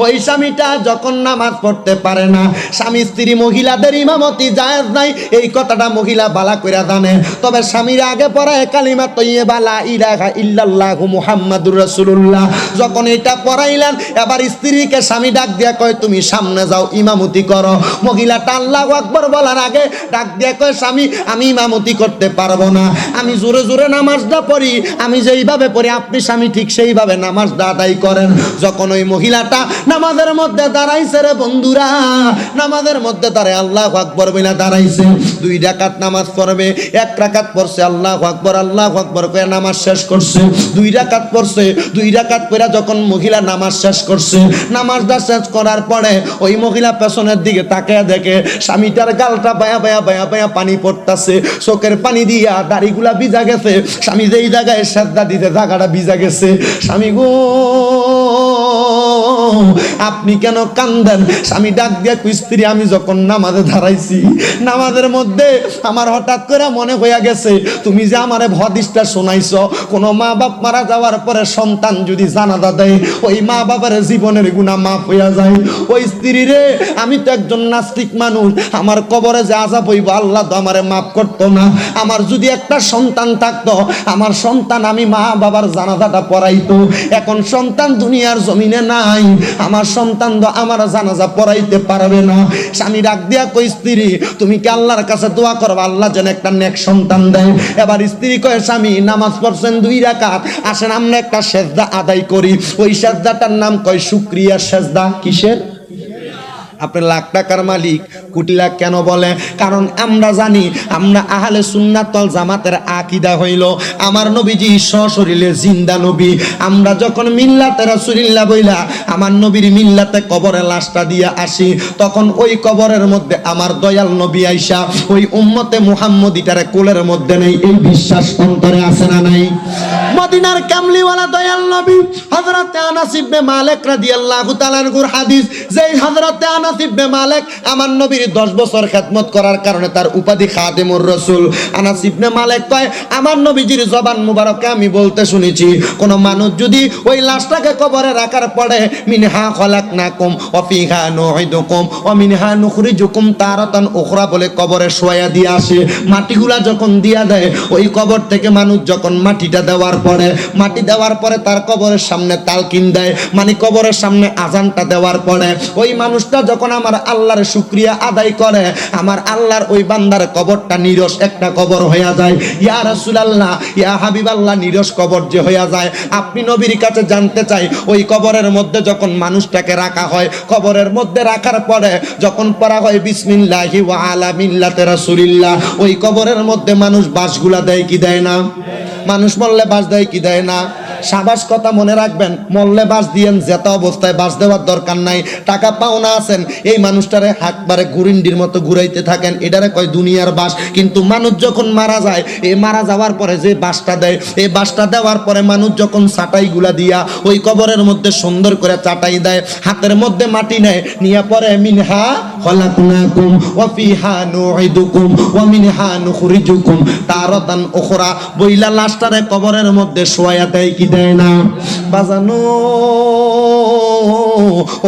ওই স্বামীটা যখন নামাজ পড়তে পারে না, স্বামী স্ত্রী মহিলাদের ইমামতি জায়েজ নাই, এই কথাটা মহিলা বালা কইরা জানে। তবে স্বামীর আগে পড়ায় কালিমা তৈয়্যিবা লা ইলাহা ইল্লাল্লাহু মুহাম্মাদুর রাসূলুল্লাহ। যখন এটা পড়াইলেন, এবার স্ত্রীকে স্বামী ডাক দিয়া কয় তুমি সামনে যাও, ইমামতি করো। মহিলাটা আল্লাহু আকবার বলার আগে ডাক দিয়া কয় স্বামী আমি ইমামতি করতে পারবো না, আমি জোরে জোরে নামাজটা পড়ি, আমি যেইভাবে পড়ি আপনি স্বামী ঠিক সেইভাবে নামাজটা আদায় করেন। যখন ওই মহিলাটা নামাজের মধ্যে দাঁড়াইছে রে বন্ধুরা, নামাজের মধ্যে দাঁড়ায় আল্লাহু আকবার বলে দাঁড়াইছে। 2 রাকাত নামাজ পড়বে, 1 রাকাত পড়ছে আল্লাহু আকবার কয়ে নামাজ শেষ করছে। 2 রাকাত পড়ছে, 2 রাকাত পড়া যখন মহিলা নামাজ শেষ করছে, নামাজটা শেষ করার পরে ওই মহিলা পেছনের দিকে তাকিয়ে দেখে স্বামীটার গালটা বায়া বায়া বায়া বায়া পানি পড়তাছে, চোখের পানি দিয়া দাড়িগুলা ভিজা গেছে। স্বামী যেই জায়গায় সাজদা দিতে জায়গাটা ভিজা গেছে। স্বামী গো আপনি কেন কান্দেন? স্বামী ডাক দিয়া কই স্ত্রী আমি যখন নামাজে দাঁড়াইছি, নামাজের মধ্যে আমার হঠাৎ করে মনে হইয়া গেছে তুমি যে আমারে হাদিসটা শোনাইছো, কোন মা বাপ মারা যাওয়ার পরে সন্তান যদি জানাজা দেয়, ওই মা বাবার জীবনের গুনাহ মাফ হইয়া যায়। ওই স্ত্রী রে, আমি তো একজন নাস্তিক মানুষ, আমার কবরে যে আযাব হইব আল্লাহ তো আমারে মাফ করতো না। আমার যদি একটা সন্তান থাকতো, আমার সন্তান আমি মা বাবার জানাজাটা পড়াইতো। এখন সন্তান দুনিয়ার জমিনে নাই, আমার সন্তান তো আমার জানাজা পড়াইতে পারবে না। স্বামী ডাক দিয়া কই স্ত্রী তুমি কি আল্লাহর কাছে দোয়া করবা আল্লাহ যেন একটা নেক সন্তান দেয়? এবার স্ত্রী কয় স্বামী নামাজ পড়ছেন 2 রাকাত, আসেন আমরা একটা সেজদা আদায় করি। ওই সেজদাটার নাম কয় শুকরিয়া সেজদা। কিসের? আপনি লাখ টাকার মালিক, কোটি লাখ কেন বলে? কারণ আমরা জানি, আমরা আহলে সুন্নাত ওয়াল জামাতের আকীদা হইল আমার নবীজি সশরীরে জিন্দা নবী। আমরা যখন মিল্লাতে রাসূলুল্লাহ বইলা আমার নবীর মিল্লাতে কবরে লাশটা দিয়া আসি, তখন ওই কবরের মধ্যে আমার দয়াল নবী আইসা ওই উম্মতে মুহাম্মদীটারে কোলের মধ্যে নেই, এই বিশ্বাস অন্তরে আছে না নাই? মদিনার কামলিওয়ালা দয়াল নবী হযরত আনাস ইবনে মালিক রাদিয়াল্লাহু তাআলা আনহুর হাদিস, যেই হযরত আনাস ইবনে মালিক আমার নবীর 10 বছর খেদমত করার কারণে তার উপাধি খাদেমুর রাসূল। আনাস ইবনে মালিক কয় আমার নবীজির জবান মুবারকে আমি বলতে শুনেছি, কোন মানুষ যদি ওই লাশটাকে কবরে রাখার পরে মিনহা খলাকনাকুম ওয়া ফিহা নুইদুকুম ওয়া মিনহা নুখরিজুকুম তারাতান উখরা বলে কবরে শোয়া দিয়ে আসে, মাটিগুলা যখন দিয়া দেয়, ওই কবর থেকে মানুষ যখন মাটিটা দেওয়ার পরে, মাটি দেওয়ার পরে তার কবরের সামনে তালকিন দেয়, মানে কবরের সামনে আজানটা দেওয়ার পরে ওই মানুষটা যখন আমার আল্লাহর শুকরিয়া আদায় করে, আমার আল্লাহর ওই বান্দার কবরটা নিরস একটা কবর হইয়া যায়। ইয়া রাসূলুল্লাহ, ইয়া হাবিবাল্লাহ, নিরস কবর যে হইয়া যায়, আপনি নবীর কাছে জানতে চাই ওই কবরের মধ্যে যখন মানুষটাকে রাখা হয়, কবরের মধ্যে রাখার পরে যখন পড়া হয় বিসমিল্লাহি ওয়া আলা মিল্লাতি রাসূলিল্লাহ, ওই কবরের মধ্যে মানুষ বাঁশগুলা দেয় কি দেয় না? মানুষ মরলে বাঁশ দেয় কি দেয় না? সাবাস কথা মনে রাখবেন, মরলে বাঁশ দিয়েন, যেত অবস্থায় বাঁশ দেওয়ার দরকার নাই। টাকা পাওনা আছেন, এই মানুষটারে হাতবারে গুরিন্ডির মতো ঘুরাইতে থাকেন, এটারে কয় দুনিয়ার বাঁশ। কিন্তু মানুষ যখন মারা যায়, এই মারা যাওয়ার পরে যে বাঁশটা দেয়, এই বাঁশটা দেওয়ার পরে মানুষ যখন চাটাইগুলা দিয়া ওই কবরের মধ্যে সুন্দর করে চাটাই দেয়, হাতের মধ্যে মাটি নেয়, নিয়ে পরে মিনহা খলাকনাকুম ওয়া ফিহা নুইদুকুম ওয়া মিনহা নুখরিজুকুম তারাতান উখরা বইলা লাশটারে কবরের মধ্যে শোয়া দেয় কি দেয় না? বাজানো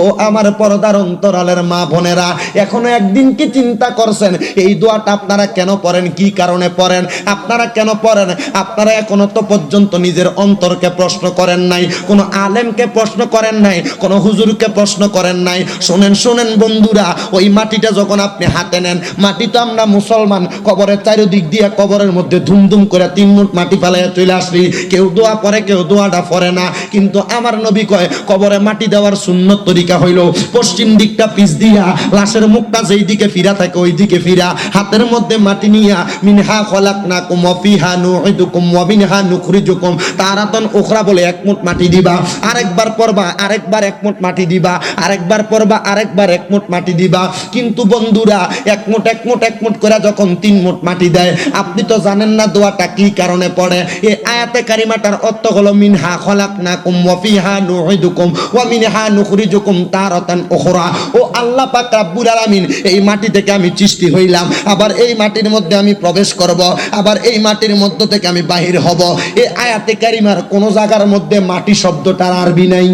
ও আমার পর্দার অন্তরালের মা বোনেরা, এখনো একদিন কি চিন্তা করছেন এই দোয়াটা আপনারা কেন পড়েন, কি কারণে পড়েন, আপনারা কেন পড়েন? আপনারা এখনো তো পর্যন্ত নিজের অন্তরকে প্রশ্ন করেন নাই, কোনো আলেমকে প্রশ্ন করেন নাই, কোনো হুজুরকে প্রশ্ন করেন নাই। শোনেন শোনেন বন্ধুরা, ওই মাটিটা যখন আপনি হাতে নেন, মাটি তো আমরা মুসলমান কবরের চারিদিক দিয়ে কবরের মধ্যে ধুমধুম করে 3 মুঠ মাটি ফেলাইয়া চলে আসলি, কেউ দোয়া করে কেউ দোয়াটা পড়ে না। কিন্তু আমার নবী কয় কবরে মাটি দেওয়ার সুন্নত তরিকা হইল পশ্চিম দিকটা পিছ দিয়া, লাশের মুখটা যেই দিকে ফিরা থাকে ওই দিকে ফিরা, হাতের মধ্যে মাটি নিয়া মিনহা খলাকনাকুম ওয়া ফিহা নুইদুকুম ওয়া মিনহা নুখরিজুকুম তারাতান উখরা বলে 1 মুঠ মাটি দিবা, আরেকবার পড়বা, আরেকবার 1 মুঠ মাটি দিবা, আরেকবার পড়বা, আরেকবার 1 মুঠ মাটি দিবা। কিন্তু বন্ধুরা 1 মুঠ 1 মুঠ 1 মুঠ করে যখন 3 মুঠ মাটি দেয়, আপনি তো জানেন না দোয়াটা কি কারণে পড়ে। এই আয়াতে কারিমাটার অর্থ হলো মিনহা খলাকনাকুম ওয়া ফিহা নুইদুকুম ওয়া মিনহা নুখরিজুকুম তারাতান উখরা। ও আল্লাহ পাক রব্বুল আলামিন, এই মাটি থেকে আমি সৃষ্টি হইলাম, আবার এই মাটির মধ্যে আমি প্রবেশ করব, আবার এই মাটির মধ্য থেকে আমি বাহির হব। এই আয়াতে কারিমার কোন জায়গার মধ্যে মাটি শব্দটার আরবি নাই।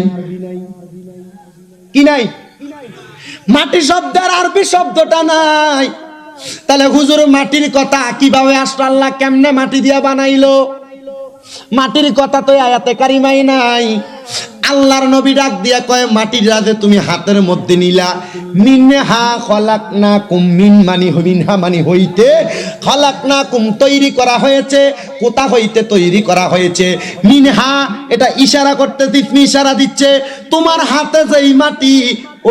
কি নাই? মাটি শব্দের আরবি শব্দটা নাই। তাহলে হুজুর মাটির কথা কিভাবে আসলো? আল্লাহ কেমনে মাটি দিয়া বানাইলো? মাটির কথা তো আয়াতে কারিমাই নাই। আল্লাহর নবী ডাক দিয়া কয়, মাটির রাজে তুমি হাতের মধ্যে নিলা, মিনহা খলাকনাকুম, মিন মানি মিনহা মানি হইতে, খলাকনাকুম তৈরি করা হয়েছে। কোথা হইতে তৈরি করা হয়েছে? মিনহা, এটা ইশারা করতে ইশারা দিচ্ছে, তোমার হাতে যেই মাটি,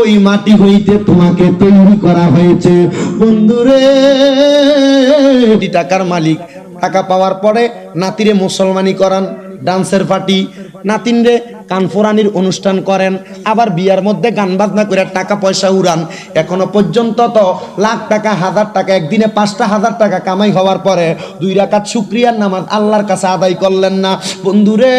ওই মাটি হইতে তোমাকে তৈরি করা হয়েছে। বন্ধুরে, টাকার মালিক, টাকা পাওয়ার পরে নাতিরে মুসলমানি করান, ডান্সের পার্টি, নাতিনরে কানফোরানির অনুষ্ঠান করেন, আবার বিয়ার মধ্যে গান বাজনা করে টাকা পয়সা উড়ান। এখনো পর্যন্ত তো লাখ টাকা, হাজার টাকা, একদিনে 5,000 টাকা কামাই হওয়ার পরে 2 রাকাত শুকরিয়ার নামাজ আল্লাহর কাছে আদায় করলেন না। বন্ধুরে,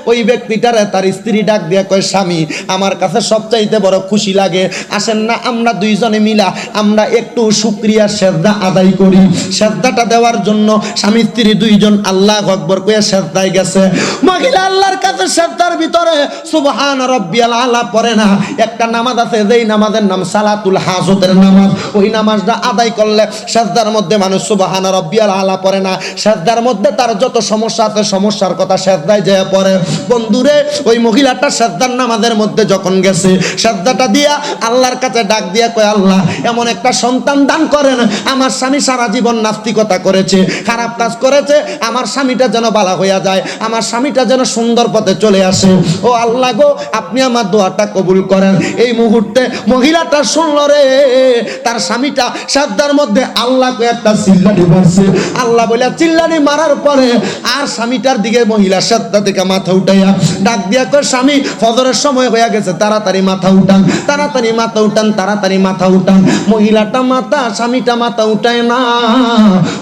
ওই ব্যক্তিটারে তার স্ত্রী ডাক দিয়া কয়, স্বামী, আমার কাছে সবচাইতে বড় খুশি লাগে, আসেন না আমরা দুইজনে মিলা আমরা একটু শুকরিয়ার সেজদা আদায় করি। সেজদাটা দেওয়ার জন্য স্বামী স্ত্রী দুইজন আল্লাহু আকবার কইয়া সেজদায় গেছে। মহিলা আল্লাহর কাছে সেজদার ভিতরে সুবহান রাব্বিয়াল আলা পড়ে না। একটা নামাজ আছে, যেই নামাজের নাম সালাতুল হাজতের নামাজ। ওই নামাজটা আদায় করলে সেজদার মধ্যে মানুষ সুবহান রাব্বিয়াল আলা পড়ে না। সেজদার মধ্যে তার যত সমস্যা আছে, সমস্যার কথা সেজদায় যায় পড়ে। বন্ধুরে, ওই মহিলাটা সেজদার নামাজের মধ্যে যখন গেছে, সেজদাটা দিয়া আল্লাহর কাছে ডাক দিয়া কয়, আল্লাহ, এমন একটা সন্তান দান করেন, আমার স্বামী সারা জীবন নাস্তিকতা করেছে, খারাপ কাজ করেছে, আমার স্বামীটা যেন ভালো হইয়া যায়, আমার স্বামীটা যেন সুন্দর পথে চলে আসে। ও আল্লাহ গো, আপনি আমার দোয়াটা কবুল করেন। এই মুহূর্তে মহিলাটা শুনল রে, তার স্বামীটা সেজদার মধ্যে আল্লাহকে একটা চিল্লানি মারছে। আল্লাহ বলে চিল্লানি মারার পরে আর স্বামীটার দিকে মহিলা সেজদা থেকে মাথা উঠাইয়া ডাক দিয়া কয়, স্বামী, ফজরের সময় হয়ে গেছে, তাড়াতাড়ি মাথা উঠান, তাড়াতাড়ি মাথা উঠান, তাড়াতাড়ি মাথা উঠান। মহিলাটা স্বামীটা মাথা উঠায় না।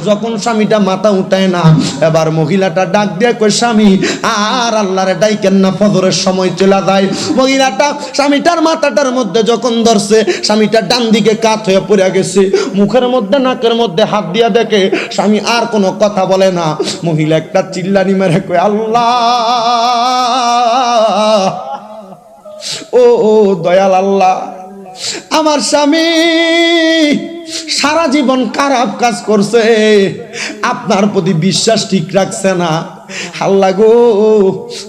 যখন স্বামীটা মাথা উঠায় না, এবার মহিলাটা ডাক দিয়া কয়, স্বামী, আর আল্লাহরে ডাইকেন না, ফজরের সময় চলে যায়। মহিলাটা স্বামীটার মাথাটার মধ্যে যখন ধরছে, স্বামীটা ডান দিকে কাত হয়ে পড়ে গেছে, মুখের মধ্যে নাকের মধ্যে হাত দিয়া দেখে স্বামী আর কোনো কথা বলে না। মহিলা একটা চিল্লানি মেরে কয়, আল্লাহ, ও দয়াল আল্লাহ, আমার স্বামী সারা জীবন খারাপ কাজ করছে, আপনার প্রতি বিশ্বাস ঠিক রাখছে না। আল্লাহ গো,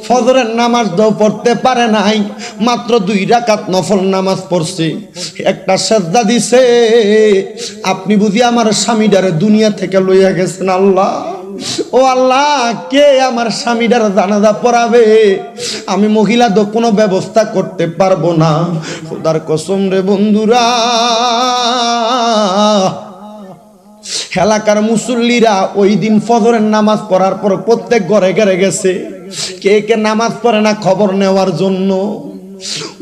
ফজরের নামাজ দাও পড়তে পারে নাই, মাত্র 2 রাকাত নফল নামাজ পড়ছে, একটা সেজদা দিছে, আপনি বুঝি আমার স্বামীটারে দুনিয়া থেকে লইয়া গেছেন। আল্লাহ, ও আল্লাহ, কে আমার স্বামীটার জানাজা পড়াবে? আমি মহিলা তো কোনো ব্যবস্থা করতে পারবো না। খোদার কসম রে বন্ধুরা, এলাকার মুসল্লিরা ওই দিন ফজরের নামাজ পড়ার পর প্রত্যেক ঘরে ঘরে গেছে, কে কে নামাজ পড়ে না খবর নেওয়ার জন্য।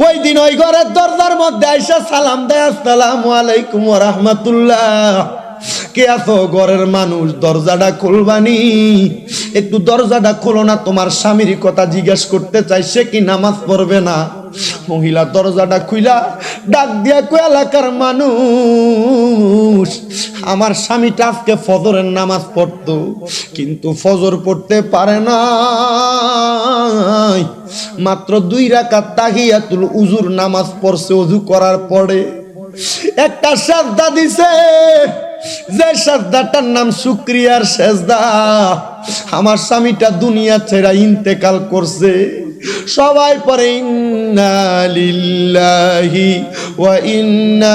ওই দিন ওই ঘরের দরজার মধ্যে আইসা সালাম দেয়, আসসালামু আলাইকুম ওয়া রাহমাতুল্লাহ। কে আছো ঘরের মানুষ? দরজাটা খুলবানি, একটু দরজাটা খোলো না, তোমার স্বামীর কথা জিজ্ঞেস করতে চাই, সে কি নামাজ পড়বে না? মহিলা দরজাটা খুইলা ডাক দিয়া কয়, এলাকার মানুষ, আমার স্বামীটা আজকে ফজরের নামাজ পড়তো, কিন্তু ফজর পড়তে পারে না, মাত্র 2 রাকাত তাহিয়াতুল উজুর নামাজ পড়ছে। ওযু করার পরে একটা সেজদা দিছে, যে সেজদাটার নাম শুকরিয়ার সেজদা। আমার স্বামীটা দুনিয়া ছেড়ে ইন্তেকাল করছে। সবাই পরে ইন্না লিল্লাহি ওয়া ইন্না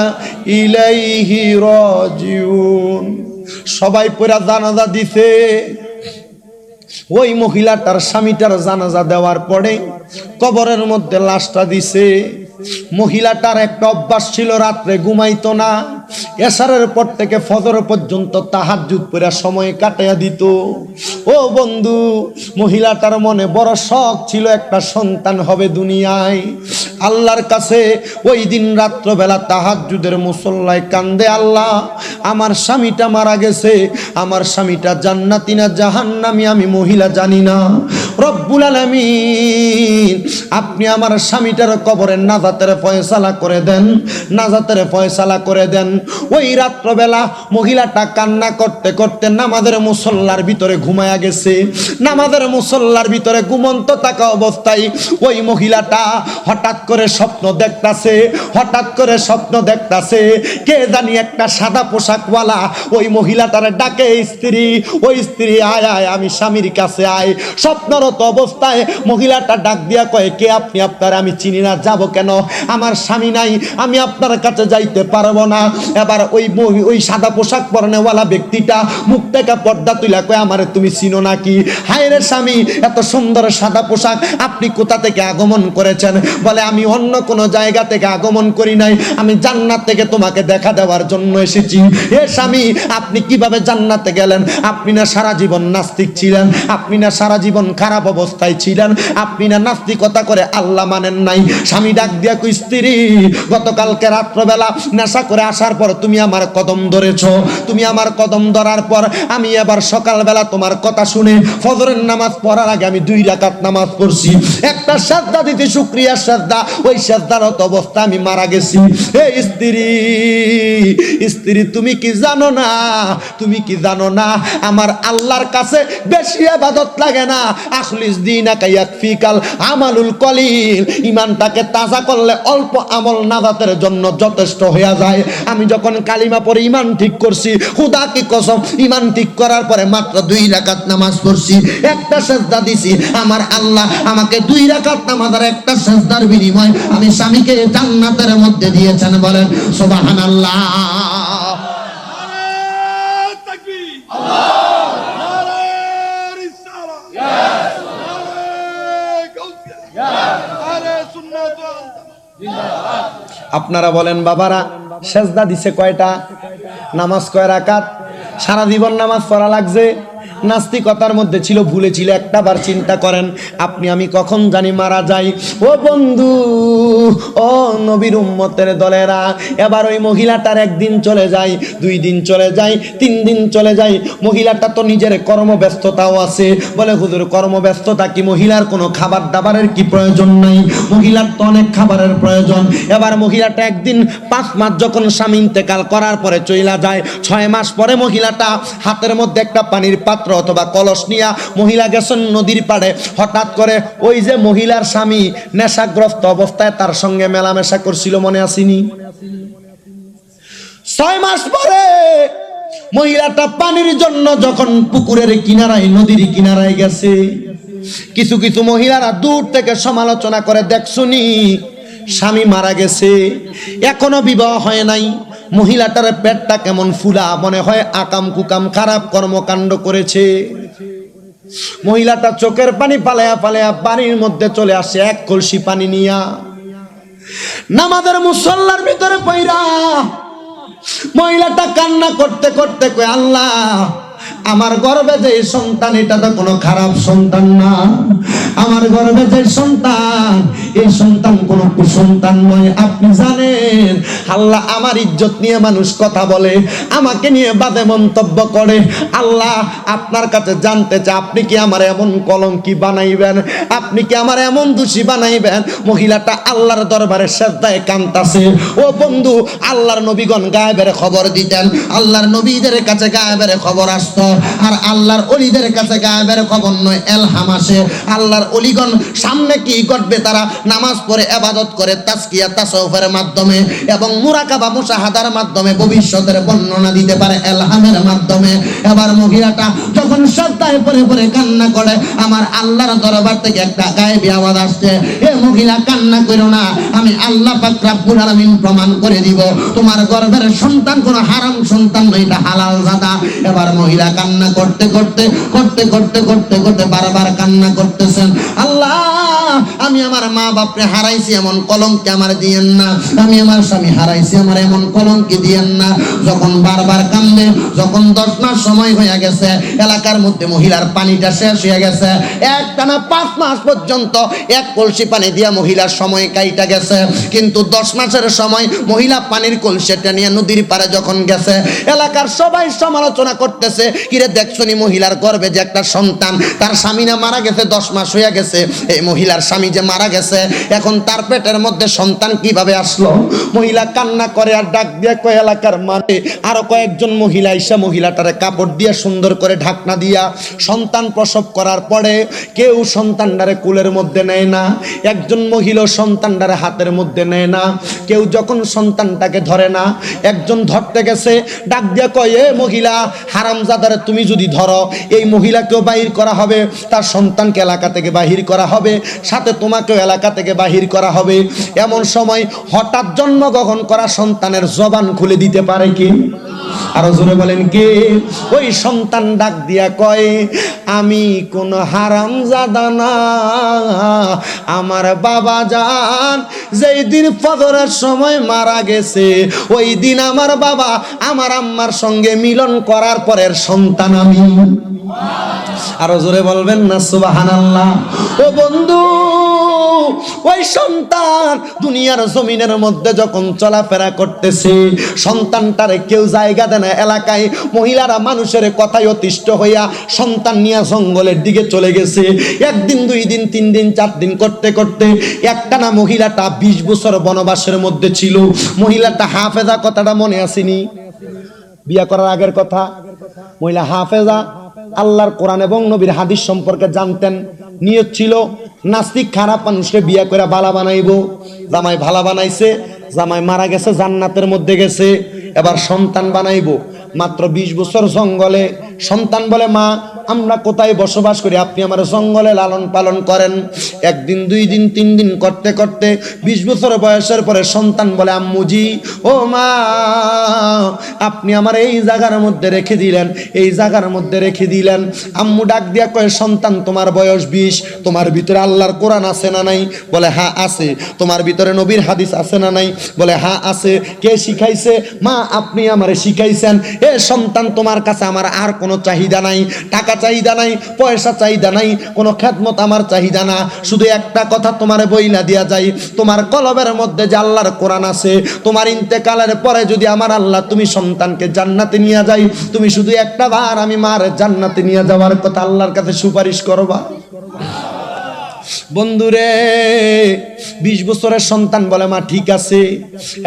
ইলাইহি রাজিউন, সবাই পরে জানাজা দিছে। ওই মহিলাটার স্বামীটার জানাজা দেওয়ার পরে কবরের মধ্যে লাশটা দিছে। মহিলাটার একটা অভ্যাস ছিল, রাত্রে ঘুমাইতো না, এশারের পর থেকে ফজর পর্যন্ত তাহাজ্জুদ পড়া সময় কাটাইয়া দিত। ও বন্ধু, মহিলাটার মনে বড় শখ ছিল একটা সন্তান হবে দুনিয়ায়। আল্লাহর কাছে ওই দিন রাত্রবেলা তাহাজ্জুদের মুসল্লায় কান্দে, আল্লাহ, আমার স্বামীটা মারা গেছে, আমার স্বামীটা জান্নাতি না জাহান্নামী আমি মহিলা জানি না। রব্বুল আলামিন আপনি আমার স্বামীটার কবরের নাজাতের ফয়সালা করে দেন, নাজাতের ফয়সালা করে দেন। ওই রাত্রবেলা মহিলাটা কান্না করতে করতে নামাজের মুসল্লার ভিতরে ঘুমায়া গেছে। নামাজের মুসল্লার ভিতরে ঘুমন্ত থাকা অবস্থায় ওই মহিলাটা হঠাৎ করে স্বপ্ন দেখতাছে, হঠাৎ করে স্বপ্ন দেখতাছে কে জানি একটা সাদা পোশাকওয়ালা ওই মহিলাটারে ডাকে, স্ত্রী, ওই স্ত্রী আয় আয়, আমি স্বামীর কাছে আয়। স্বপ্নরত অবস্থায় মহিলাটা ডাক দিয়া কয়, কে আপনি? আপনার আমি চিনি না, যাব কেন? আমার স্বামী নাই, আমি আপনার কাছে যাইতে পারবো না। এবার ওই সাদা পোশাক পরনেওয়ালা ব্যক্তিটা মুখ থেকে পর্দা তুইলা কয়, আমারে তুমি চিনো নাকি? হায় রে স্বামী, এত সুন্দর সাদা পোশাক আপনি কোথা থেকে আগমন করেছেন? বলে, আমি অন্য কোনো জায়গা থেকে আগমন করি নাই, আমি জান্নাত থেকে তোমাকে দেখা দেওয়ার জন্য এসেছি। হে স্বামী, আপনি কিভাবে জান্নাতে গেলেন? আপনি না সারা জীবন নাস্তিক ছিলেন, আপনি না সারা জীবন খারাপ অবস্থায় ছিলেন, আপনি না নাস্তিকতা করে আল্লাহ মানেন নাই। স্বামী ডাক দিয়া কই, স্ত্রী, গতকালকে রাত্রবেলা নেশা করে আসার পর তুমি আমার কদম ধরেছো, তুমি আমার কদম ধরার পর আমি এবার সকালবেলা তোমার কথা শুনে ফজরের নামাজ পড়ার আগে আমি 2 রাকাত নামাজ পড়ছি। একটা সাজদা দিতে শুকরিয়া সাজদা, ওই সাজদারত অবস্থা আমি মারা গেছি। এই স্ত্রী, স্ত্রী, তুমি কি জানো না, তুমি কি জানো না আমার আল্লাহর কাছে বেশি ইবাদত লাগে না। আখলিস দীনাকা ইয়াকফিকাল আমালুল কলিল, ঈমানটাকে তাজা করলে অল্প আমল নাজাতের জন্য যথেষ্ট হয়ে যায়। আমি যখন কালিমা পড়ে ঈমান ঠিক করছি, খোদা কি কসম, ঈমান ঠিক করার পরে মাত্র 2 রাকাত নামাজ পড়ছি, একটা সাজদা দিছি, আমার আল্লাহ আমাকে 2 রাকাত নামাজ আর একটা সাজদার বিনিময় আমি স্বামীকে জান্নাতের মধ্যে দিয়েছেন। বলেন সুবহানাল্লাহ। আপনারা বলেন বাবারা, সেজদা দিছে কয়টা? নামাজ কয় রাকাত? সারা জীবন নামাজ পড়া লাগছে, নাস্তিকতার মধ্যে ছিল, ভুলে ছিল। একটা বার চিন্তা করেন, আপনি আমি কখন জানি মারা যাই। ও বন্ধু, ও নবীর উম্মতের দলেরা, এবার ওই মহিলাটার 1 দিন চলে যায়, 2 দিন চলে যায়, 3 দিন চলে যায়। মহিলাটা তো নিজের কর্মব্যস্ততাও আছে। বলে, হুজুর কর্মব্যস্ততা কি? মহিলার কোনো খাবার দাবারের কি প্রয়োজন নাই? মহিলার তো অনেক খাবারের প্রয়োজন। এবার মহিলাটা 1 দিন 5 মাস যখন স্বামী ইন্তেকাল করার পরে চইলা যায়, 6 মাস পরে মহিলাটা হাতের মধ্যে একটা পানির পাত্র অথবা কলস নিয়া মহিলা গেছেন নদীর পাড়ে। হঠাৎ করে ওই যে মহিলার স্বামী নেশাগ্রস্ত অবস্থায় তার সঙ্গে মেলামেশা করছিল, মনে আসেনি? 6 মাস পরে মহিলাটা পানির জন্য যখন পুকুরের কিনারায়, নদীর কিনারায় গেছে, কিছু কিছু মহিলারা দূর থেকে সমালোচনা করে, দেখছুনি স্বামী মারা গেছে, এখনো বিবাহ হয় নাই, মহিলাটার পেটটা কেমন ফুলা, মনে হয় আকাম কুকাম খারাপ কর্মকাণ্ড করেছে। মহিলাটা চোখের পানি পালায়া পালায়া বাড়ির মধ্যে চলে আসে 1 কলসি পানি নিয়া। নামাজের মুসল্লার ভিতরে পইরা মহিলাটা কান্না করতে করতে কয়, আল্লাহ, আমার গর্ভে যে সন্তান, এটা তো কোনো খারাপ সন্তান না। আমার গর্ভে যে সন্তান, এই সন্তান কোনো কুসন্তান নয়। আপনি জানেন, আল্লাহ আমার ইজ্জত নিয়ে মানুষ কথা বলে, আমাকে নিয়ে বাজে মন্তব্য করে। আল্লাহ আপনার কাছে জানতে চাই, আপনি কি আমার এমন কলঙ্কি বানাইবেন? আপনি কি আমার এমন দোষী বানাইবেন? মহিলাটা আল্লাহর দরবারে সেজদায় কাঁদতাছে। ও বন্ধু, আল্লাহর নবীগণ গায়েবের খবর দিতেন, আল্লাহর নবীদের কাছে গায়েবের খবর আসতো, আর আল্লাহর ওলিদের কাছে গায়েবের খবর নয়, এলহাম আসে। আল্লাহর ওলিগণ সামনে কি ঘটবে তারা নামাজ পড়ে ইবাদত করে তাজকিয়া তাসাউফের মাধ্যমে এবং মুরাকাবা মুশাহাদার মাধ্যমে ভবিষ্যতের বর্ণনা দিতে পারে এলহামের মাধ্যমে। এবার মহিলাটা যখন শ্রদ্ধায় পড়ে পড়ে কান্না করে, আমার আল্লাহর দরবার থেকে একটা গায়েবী আওয়াজ আসছে, এ মহিলা কান্না করো না, আমি আল্লাহ পাক রব্বুল আলামিন প্রমাণ করে দিব তোমার গর্ভের সন্তান কোনো হারাম সন্তান নয়, এটা হালাল জাদা। এবার মহিলা কান্না করতে করতে করতে করতে করতে করতে বারবার কান্না করতেছেন, আল্লাহ আমি আমার মা বাপরে হারাইছি, এমন কলঙ্কে আমার দিয়েন না। আমি আমার স্বামী হারাইছি, আমার এমন কলঙ্কে দিয়েন না। যখন বারবার কান্দে, যখন 10 মাস সময় হয়ে গেছে, এলাকার মধ্যে মহিলার পানিটা শেষ হয়ে গেছে, একটানা 5 মাস পর্যন্ত এক কলসি পানি দিয়া মহিলার সময় কাইটা গেছে। কিন্তু 10 মাসের সময় মহিলা পানির কলসিটা নিয়ে নদীর পাড়ে যখন গেছে, এলাকার সবাই সমালোচনা করতেছে, কিরে দেখছনি মহিলার গর্ভে যে একটা সন্তান, তার স্বামী না মারা গেছে, 10 মাস হয়ে গেছে, এই মহিলার স্বামী যে মারা গেছে, এখন তার পেটের মধ্যে সন্তান কিভাবে আসলো? মহিলা কান্না করে আর ডাক দিয়ে কয়, এলাকার মানে আরো কয়েকজন মহিলা এসে মহিলাটারে কাপড় দিয়ে সুন্দর করে ঢাকনা দিয়া সন্তান প্রসব করার পরে কেউ সন্তানটারে কুলের মধ্যে নেয় না, একজন মহিলা সন্তানটারে হাতের মধ্যে নেয় না, কেউ যখন সন্তানটাকে ধরে না, একজন ধরতে গেছে, ডাক দিয়া কয়, এ মহিলা হারামজাদারে তুমি যদি ধরো, এই মহিলাকেও বাহির করা হবে, তার সন্তানকে এলাকা থেকে বাহির করা হবে, সাথে তোমাকেও এলাকা থেকে বাহির করা হবে। এমন সময় হঠাৎ জন্মগ্রহণ করা সন্তানের জবান খুলে দিতে পারে কি? আরো জোরে বলেন কে? ওই সন্তান ডাক দিয়া কয়, আমি কোন হারামজাদা না, আমার বাবা জান যেই দিন ফজরের সময় মারা গেছে, ওই দিন আমার বাবা আমার আম্মার সঙ্গে মিলন করার পরের সন্তান আমি। আরো জোরে বলবেন না সুবহানাল্লাহ। ও বন্ধু, ওই সন্তান দুনিয়ার জমিনের মধ্যে যখন চলাফেরা করতেছে, সন্তানটারে কেউ জায়গা দেয় না। এলাকায় মহিলারা মানুষের কথায় অতিষ্ঠ হইয়া সন্তান নিয়ে জঙ্গলের দিকে চলে গেছে। 1 দিন 2 দিন 3 দিন 4 দিন করতে করতে একটানা মহিলাটা 20 বছর বনবাসের মধ্যে ছিল। মহিলাটা হাফেজা, কথাটা মনে আসেনি? বিয়া করার আগের কথা। মহিলা হাফেজা, আল্লাহর কোরআন এবং নবীর হাদিস সম্পর্কে জানতেন। নিয়ত ছিল নাস্তিক খারাপ মানুষকে বিয়া করে ভালো বানাইবো। জামাই ভালো বানাইছে, জামাই মারা গেছে, জান্নাতের মধ্যে গেছে, এবার সন্তান বানাইবো। মাত্র 20 বছর জঙ্গলে। সন্তান বলে, মা আমরা কোথায় বসবাস করি, আপনি আমার জঙ্গলে লালন পালন করেন। 1 দিন 2 দিন 3 দিন করতে করতে 20 বছর বয়সের পরে সন্তান বলে, আম্মুজি ও মা আপনি আমার এই জায়গার মধ্যে রেখে দিলেন, এই জায়গার মধ্যে রেখে দিলেন। আম্মু ডাক দিয়া কয়, সন্তান তোমার বয়স 20, তোমার ভিতরে আল্লাহর কোরআন আছে না নাই? বলে হ্যাঁ আছে। তোমার ভিতরে নবীর হাদিস আছে না নাই? বলে হ্যাঁ আছে। কে শিখাইছে? মা আপনি আমারে শিখাইছেন। এ সন্তান তোমার কাছে আমার আর কোনো চাহিদা নাই, টাকা চাহিদা নাই, পয়সা চাহিদা নাই, কোনো খেদমত আমার চাহিদা না। শুধু একটা কথা তোমারে বইলা দিয়া যাই, তোমার কলবের মধ্যে যে আল্লাহর কোরআন আছে, তোমার ইন্তেকালের পরে যদি আমার আল্লাহ তুমি সন্তানকে জান্নাতে নিয়ে যাই, তুমি শুধু একটা বার আমি মার জান্নাতে নিয়ে যাওয়ার কথা আল্লাহর কাছে সুপারিশ করবা। বন্ধুরে 20 বছরের সন্তান বলে, মা ঠিক আছে।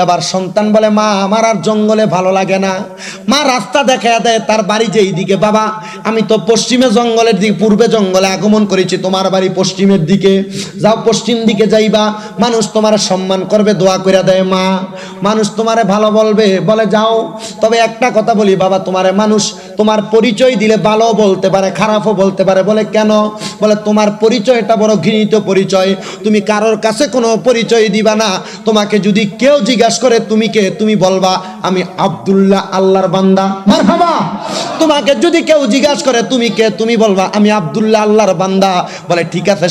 এবার সন্তান বলে, মা আমার আর জঙ্গলে ভালো লাগে না। মা রাস্তা দেখা দেয় তার বাড়ি যেই দিকে। বাবা আমি তো পশ্চিমে জঙ্গলের দিকে, পূর্বে জঙ্গলে আগমন করেছি, তোমার বাড়ি পশ্চিমের দিকে, যাও পশ্চিম দিকে যাইবা, মানুষ তোমার সম্মান করবে, দোয়া করে দেয় মা, মানুষ তোমারে ভালো বলবে, বলে যাও। তবে একটা কথা বলি বাবা, তোমারে মানুষ তোমার পরিচয় দিলে ভালো বলতে পারে, খারাপও বলতে পারে। বলে কেন? বলে তোমার পরিচয়টা বড় ঘৃণিত পরিচয়, তুমি কারোর কাছে কোনো পরিচয় দিবা না। তোমাকে যদি কেউ জিজ্ঞাসা করে তুমি কে, তুমি বলবা আমি আব্দুল্লাহ, আল্লাহর বান্দা। মারহাবা। তোমাকে যদি কেউ জিজ্ঞাসা করে তুমি কে, তুমি বলবা আমি আব্দুল্লাহ, আল্লাহর বান্দা। বলে ঠিক আছে।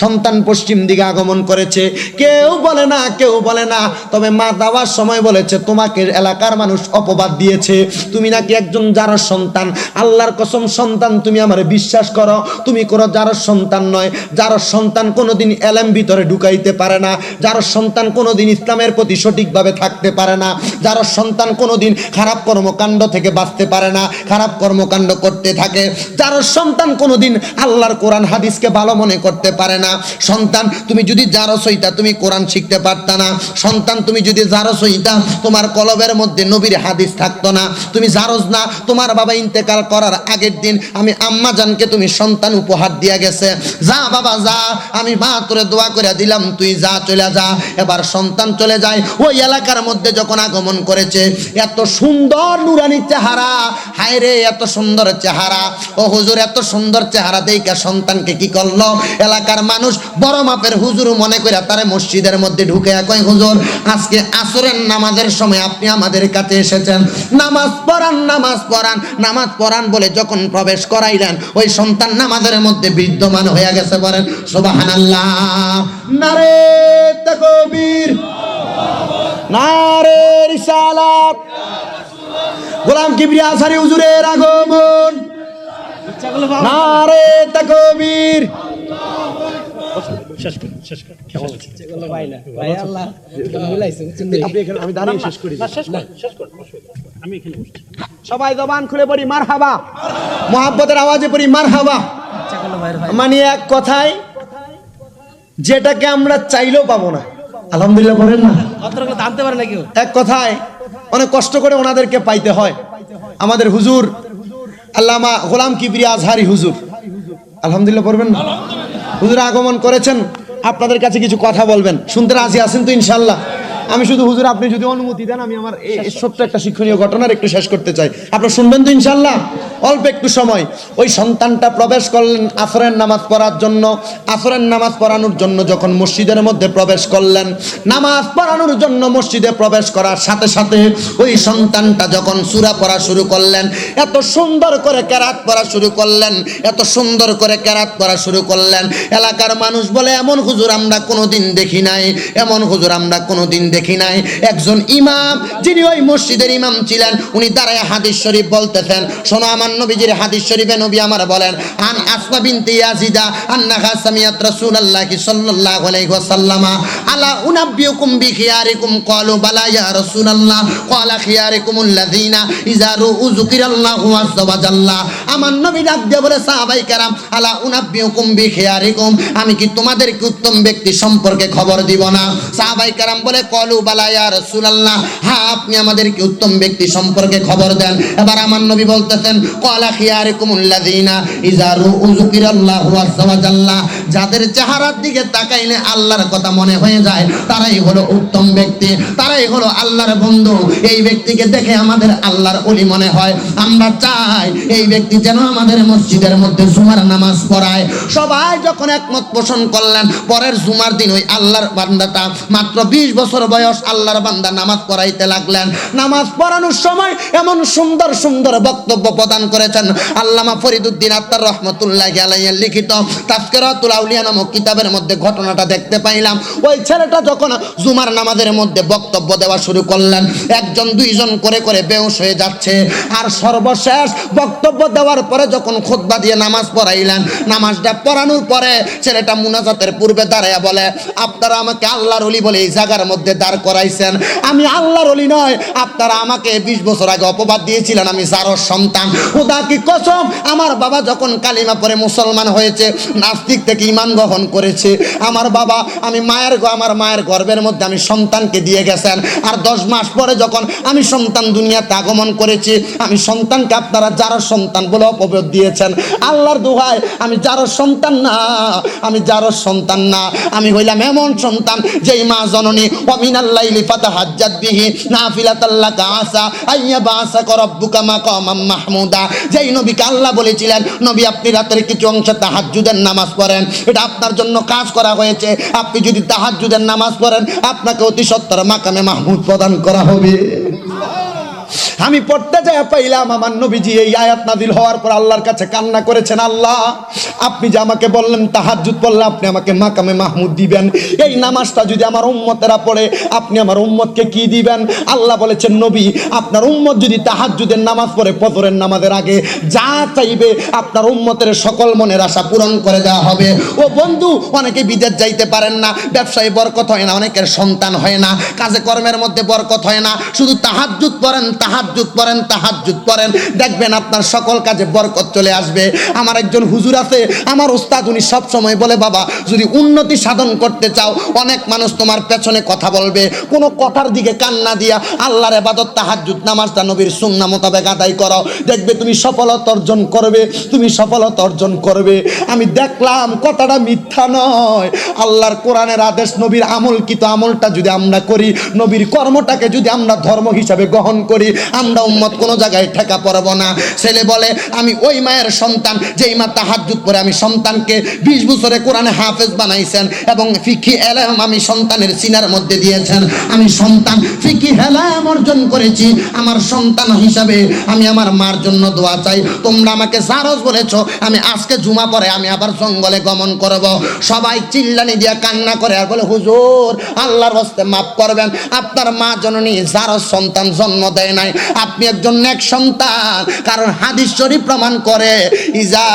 সন্তান পশ্চিম দিকে আগমন করেছে, কেউ বলে না, কেউ বলে না। তবে মা যাওয়ার সময় বলেছে, তোমাকে এলাকার মানুষ অপবাদ দিয়েছে, তুমি নাকি একজন যার সন্তান। আল্লাহর কসম সন্তান তুমি আমারে বিশ্বাস করো, তুমি কোনো যার সন্তান নয়। যার সন্তান কোনোদিন এলেম ভিতরে ঢুকাইতে পারে না, যার সন্তান কোনোদিন ইসলামের প্রতি সঠিকভাবে থাকতে পারে না, যার সন্তান কোনোদিন খারাপ কর্মকাণ্ড থেকে বাঁচতে পারে না, খারাপ কর্মকাণ্ড করতে থাকে, যার সন্তান কোনোদিন আল্লাহর কোরআন হাদিসকে ভালো মনে করতে পারে না। সন্তান তুমি যদি যার সইতা, তুমি কোরআন শিখতে পারতা না। সন্তান তুমি যদি যার সইতা, তোমার কলবের মধ্যে নবীর হাদিস থাকতো না। তুমি জারজ না, তোমার বাবা ইন্তেকাল করার আগের দিন আমি আম্মা জানকে তুমি সন্তান উপহার দিয়া গেছে, যা বাবা যা, আমি মা তোরে দোয়া করে দিলাম, তুই যা, চলে যা। এবার সন্তান চলে যায়। ওই এলাকার মধ্যে যখন আগমন করেছে, এত সুন্দর নুরানি চেহারা, হায় রে এত সুন্দর চেহারা। ও হুজুর এত সুন্দর চেহারা দেখে সন্তানকে কি করলো, এলাকার মানুষ বড় মাপের হুজুর মনে করে তারে মসজিদের মধ্যে ঢুকে কয়, হুজুর আজকে আসরের নামাজের সময় আপনি আমাদের কাছে এসেছেন, নামাজ পড়ান, নামাজ পড়ান, নামাজ পড়ান বলে যখন প্রবেশ করাইলেন, ওই সন্তান নামাজের মধ্যে মধ্যে বিদ্যমান হয়ে গেছে। বলেন সুবহানাল্লাহ। নারে তাকবীর, নারে রিসালাত, গোলাম কিবরিয়া আজহারী হুজুরের আগমন, নারে তাকবীর। সবাই জবান খুলে পড়ি মারহাবা, মুহাব্বতের আওয়াজে পড়ি মারহাবা। মানে এক কথায় যেটাকে আমরা চাইলেও পাবো না, আলহামদুলিল্লাহ বলেন না, এক কথায় অনেক কষ্ট করে ওনাদেরকে পাইতে হয়। আমাদের হুজুর আল্লামা গোলাম কিবরিয়া আজহারী হুজুর, আলহামদুলিল্লাহ পড়বেন না, হুজুর আগমন করেছেন, আপনাদের কাছে কিছু কথা বলবেন, শুনতে রাজি আছেন তো ইনশাআল্লাহ? আমি শুধু হুজুর আপনি যদি অনুমতি দেন আমি আমার এই ছোট্ট একটা শিক্ষণীয় ঘটনার একটু শেষ করতে চাই, আপনারা শুনবেন তো ইনশাআল্লাহ? অল্প একটু সময়। ওই সন্তানটা প্রবেশ করলেন আসরের নামাজ পড়ার জন্য। আসরের নামাজ পড়ানোর জন্য যখন মসজিদের মধ্যে প্রবেশ করলেন, নামাজ পড়ানোর জন্য মসজিদে প্রবেশ করার সাথে সাথে ওই সন্তানটা যখন সূরা পড়া শুরু করলেন, এত সুন্দর করে কেরাত পড়া শুরু করলেন, এত সুন্দর করে কেরাত পড়া শুরু করলেন, এলাকার মানুষ বলে এমন হুজুর আমরা কোনোদিন দেখি নাই, এমন হুজুর আমরা কোনোদিন দেখি নাই। একজন ইমাম, যিনি ওই মসজিদের ইমাম ছিলেন, উনি দাঁড়ায় হাদিস শরীফ বলতেছেন। শোনো আমার নবীজির হাদিস শরীফে নবী আমার বলেন, আন আসমা বিনতি ইয়াজিদা আন্নাহা সামিয়াত রাসূলুল্লাহি সাল্লাল্লাহু আলাইহি ওয়াসাল্লাম আলা উনাব্বিউকুম বিখিয়ারিকুম ক্বালু বালা ইয়া রাসূলুল্লাহ ক্বালা খিয়ারিকুমুল্লাযিনা ইযা রুউ যুকিরাল্লাহু আযজা ওয়া জাল্লা। আমার নবী ডাক দিয়ে বলে, সাহাবায়ে কেরাম, আলা উনাব্বিউকুম বিখিয়ারিকুম, আমি কি তোমাদেরকে উত্তম ব্যক্তি সম্পর্কে খবর দিব না? সাহাবায়ে কেরাম বলে, ক্বালু বালা ইয়া রাসূলুল্লাহ, হ্যাঁ আপনি আমাদেরকে উত্তম ব্যক্তি সম্পর্কে খবর দেন। এবার আমার নবী বলতেছেন, ক্বালা খিয়ারিকুমুল্লাযিনা ইযা রুউ যুকিরাল্লাহু আযজা ওয়া জাল্লা, যাদের চেহারার দিকে তাকাইলে আল্লাহর কথা মনে হয়ে যায়, তারাই হলো উত্তম ব্যক্তি, তারাই হলো আল্লাহর বন্ধু। এই ব্যক্তিকে দেখে আমাদের আল্লাহর ওলি মনে হয়। আমরা চাই এই ব্যক্তি যেন আমাদের মসজিদের মধ্যে জুমার নামাজ পড়ায়। সবাই যখন একমত পোষণ করলেন, পরের জুমার দিন ওই আল্লাহর বান্দাটা মাত্র 20 বছর বয়স, আল্লাহর বান্দা নামাজ পড়াইতে লাগলেন। নামাজ পড়ানোর সময় এমন সুন্দর সুন্দর বক্তব্য প্রদান করেছেন। আল্লামা ফরিদউদ্দিন আত্তার রহমাতুল্লাহি আলাইহি লিখিত তাযকিরাতুল আউলিয়া নামক কিতাবের মধ্যে ঘটনাটা দেখতে পাইলাম। ওই ছেলেটা যখন জুমার নামাজের মধ্যে বক্তব্য দেওয়া শুরু করলেন, একজন দুইজন করে করে বেহুশ হয়ে যাচ্ছে। আর সর্বশেষ বক্তব্য দেওয়ার পরে যখন খুতবা দিয়ে নামাজ পড়াইলেন, নামাজটা পড়ানোর পরে ছেলেটা মুনাজাতের পূর্বে দাঁড়ায়া বলে, আপনারা আমাকে আল্লাহর ওলি বলে এই জায়গার মধ্যে দাঁড় করাইছেন, আমি আল্লাহর ওলি নয়। আপনারা আমাকে 20 বছর আগে অপবাদ দিয়েছিলেন আমি জারর সন্তান। খোদা কি কসম, আমার বাবা যখন কালিমা পড়ে মুসলমান হয়েছে, নাস্তিক থেকে ঈমান গ্রহণ করেছে, আমার বাবা আমার মায়ের গর্ভের মধ্যে আমি সন্তানকে দিয়ে গেছেন। আর 10 মাস পরে যখন আমি সন্তান দুনিয়াতে আগমন করেছি, আমি সন্তানকে আপনারা জারর সন্তান বলে অপবাদ দিয়েছেন। আল্লাহর দোহাই, আমি জারর সন্তান না, আমি জারর সন্তান না, আমি হইলাম এমন সন্তান যেই মা জননী ওয়ামিনাল লাইলি ফাতাহাজ্জাত বিহি নাফিলাতাল লাকা আসা আইয়াবাসাকা রাব্বুকা মাকামাম মাহমুদা। যেই নবীকে আল্লাহ বলেছিলেন, নবী আপনি রাতের কিছু অংশ তাহাজ্জুদের নামাজ পড়েন, এটা আপনার জন্য কাজ করা হয়েছে। আপনি যদি তাহাজ্জুদের নামাজ পড়েন, আপনাকে অতি সত্বর মাকামে মাহমুদ প্রদান করা হবে। আমি পড়তে যাই পাইলাম আমার নবীজি এই আয়াত নাযিল হওয়ার পর আল্লাহর কাছে কান্না করেছেন, আল্লাহ আপনি যে আমাকে বললেন তাহাজ্জুদ পড়লে আপনি আমাকে মাকামে মাহমুদ দিবেন, এই নামাজটা যদি আমার উম্মতেরা পড়ে আপনি আমার উম্মতকে কি দিবেন? আল্লাহ বলেছেন, নবী আপনার উম্মত যদি তাহাজ্জুদের নামাজ পড়ে ফজরের নামাজের আগে, যা চাইবে আপনার উম্মতের সকল মনের আশা পূরণ করে দেওয়া হবে। ও বন্ধু, অনেকে বিদেশ যাইতে পারেন না, ব্যবসায় বরকত হয় না, অনেকের সন্তান হয় না, কাজে কর্মের মধ্যে বরকত হয় না, শুধু তাহাজ্জুদ পড়েন, তাহাজ্জুদ পড়েন, তাহাজ্জুদ পড়েন, দেখবেন আপনার সকল কাজে বরকত চলে আসবে। আমার একজন হুজুর আছে, আমার উস্তাদ, উনি সব সময় বলে, বাবা যদি উন্নতি সাধন করতে চাও, অনেক মানুষ তোমার পেছনে কথা বলবে, কোনো কথার দিকে কান না দিয়া আল্লাহর ইবাদত তাহাজ্জুদ নামাজটা নবীর সুন্নাহ মোতাবেক আদায় করো, দেখবে তুমি সফলতা অর্জন করবে, তুমি সফলতা অর্জন করবে। আমি দেখলাম কথাটা মিথ্যা নয়, আল্লাহর কোরআনের আদেশ, নবীর আমলকৃত আমলটা যদি আমরা করি, নবীর কর্মটাকে যদি আমরা ধর্ম হিসাবে গ্রহণ করি, আমরা উম্মত কোনো জায়গায় ঠেকা পড়ব না। ছেলে বলে আমি ওই মায়ের সন্তান যেই মা তাহাজ্জুদ করে আমি সন্তানকে 20 বছরে কোরআনে হাফেজ বানাইছেন এবং ফিকহি ইলম আমি সন্তানের সিনার মধ্যে দিয়েছেন। আমি সন্তান ফিকহি ইলম অর্জন করেছি, আমার সন্তান হিসাবে আমি আমার মার জন্য দোয়া চাই। তোমরা আমাকে জারজ বলেছো, আমি আজকে জুমা পরে আমি আবার জঙ্গলে গমন করব। সবাই চিল্লানি দিয়ে কান্না করে আর বলে হুজুর আল্লাহর হস্তে মাফ করবেন, আপনার মা জননী জারজ সন্তান জন্ম দেয় নাই, আপনি একজন নেক সন্তান। কারণ হাদিস শরীফ প্রমাণ করে ইজা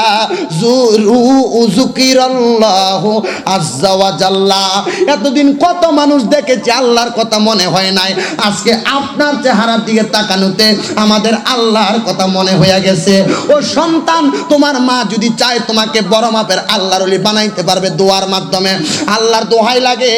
যুকিরাল্লাহু আযজা ওয়া জাল্লা। এতদিন কত মানুষ দেখেছি আল্লাহর কথা মনে হয় নাই, আজকে আপনার চেহারার দিকে তাকানোতে আমাদের আল্লাহর কথা মনে হয়ে গেছে। ও সন্তান, তোমার মা যদি চায় তোমাকে বড় মাপের আল্লাহর ওলি বানাইতে পারবে দোয়ার মাধ্যমে। আল্লাহর দোহাই লাগে,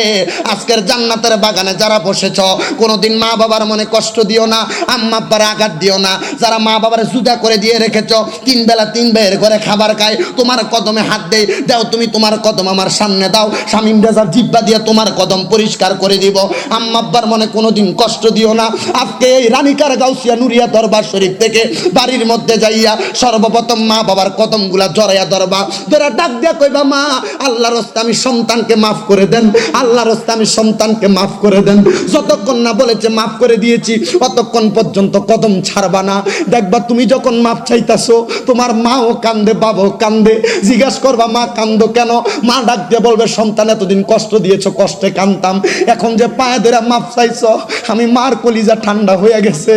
আজকের জান্নাতের বাগানে যারা বসেছ কোনোদিন মা বাবার মনে কষ্ট দিও না, আম্মা আব্বার আঘাত দিও না। যারা মা বাবার জুদা করে দিয়ে রেখেছ, 3 বেলা 3 ভাইয়ের ঘরে খাবার খায়, তোমার কদমে হাত দেই দাও, তুমি তোমার কদম আমার সামনে দাও, শামিম রেজার জিব্বা দিয়ে তোমার কদম পরিষ্কার করে দিব। আম্মা আব্বার মনে কোনোদিন কষ্ট দিও না। আজকে এই রানিকার গাউসিয়া নুরিয়া দরবার শরীফ থেকে বাড়ির মধ্যে যাইয়া সর্বপ্রথম মা বাবার কদমগুলা জড়াইয়া ধরবা, ধরে ডাক দিয়া কইবা মা আল্লাহর রাস্তায় আমি সন্তানকে মাফ করে দেন, আল্লাহর রাস্তায় আমি সন্তানকে মাফ করে দেন। যতক্ষণ না বলেছে মাফ করে দিয়েছি অতক্ষণ পর্যন্ত কদম ছাড়বা না। দেখবা তুমি যখন মাফ চাইতাছো তোমার মাও কান্দে, বাবাও কান্দে। জিজ্ঞাসা করবা মা কান্দো কেন? মা ডাক দিয়ে বলবে সন্তান এতদিন কষ্ট দিয়েছো, কষ্টে কান্দতাম, এখন যে পায়ে ধরে মাফ চাইছো আমি মার কলিজা ঠান্ডা হয়ে গেছে,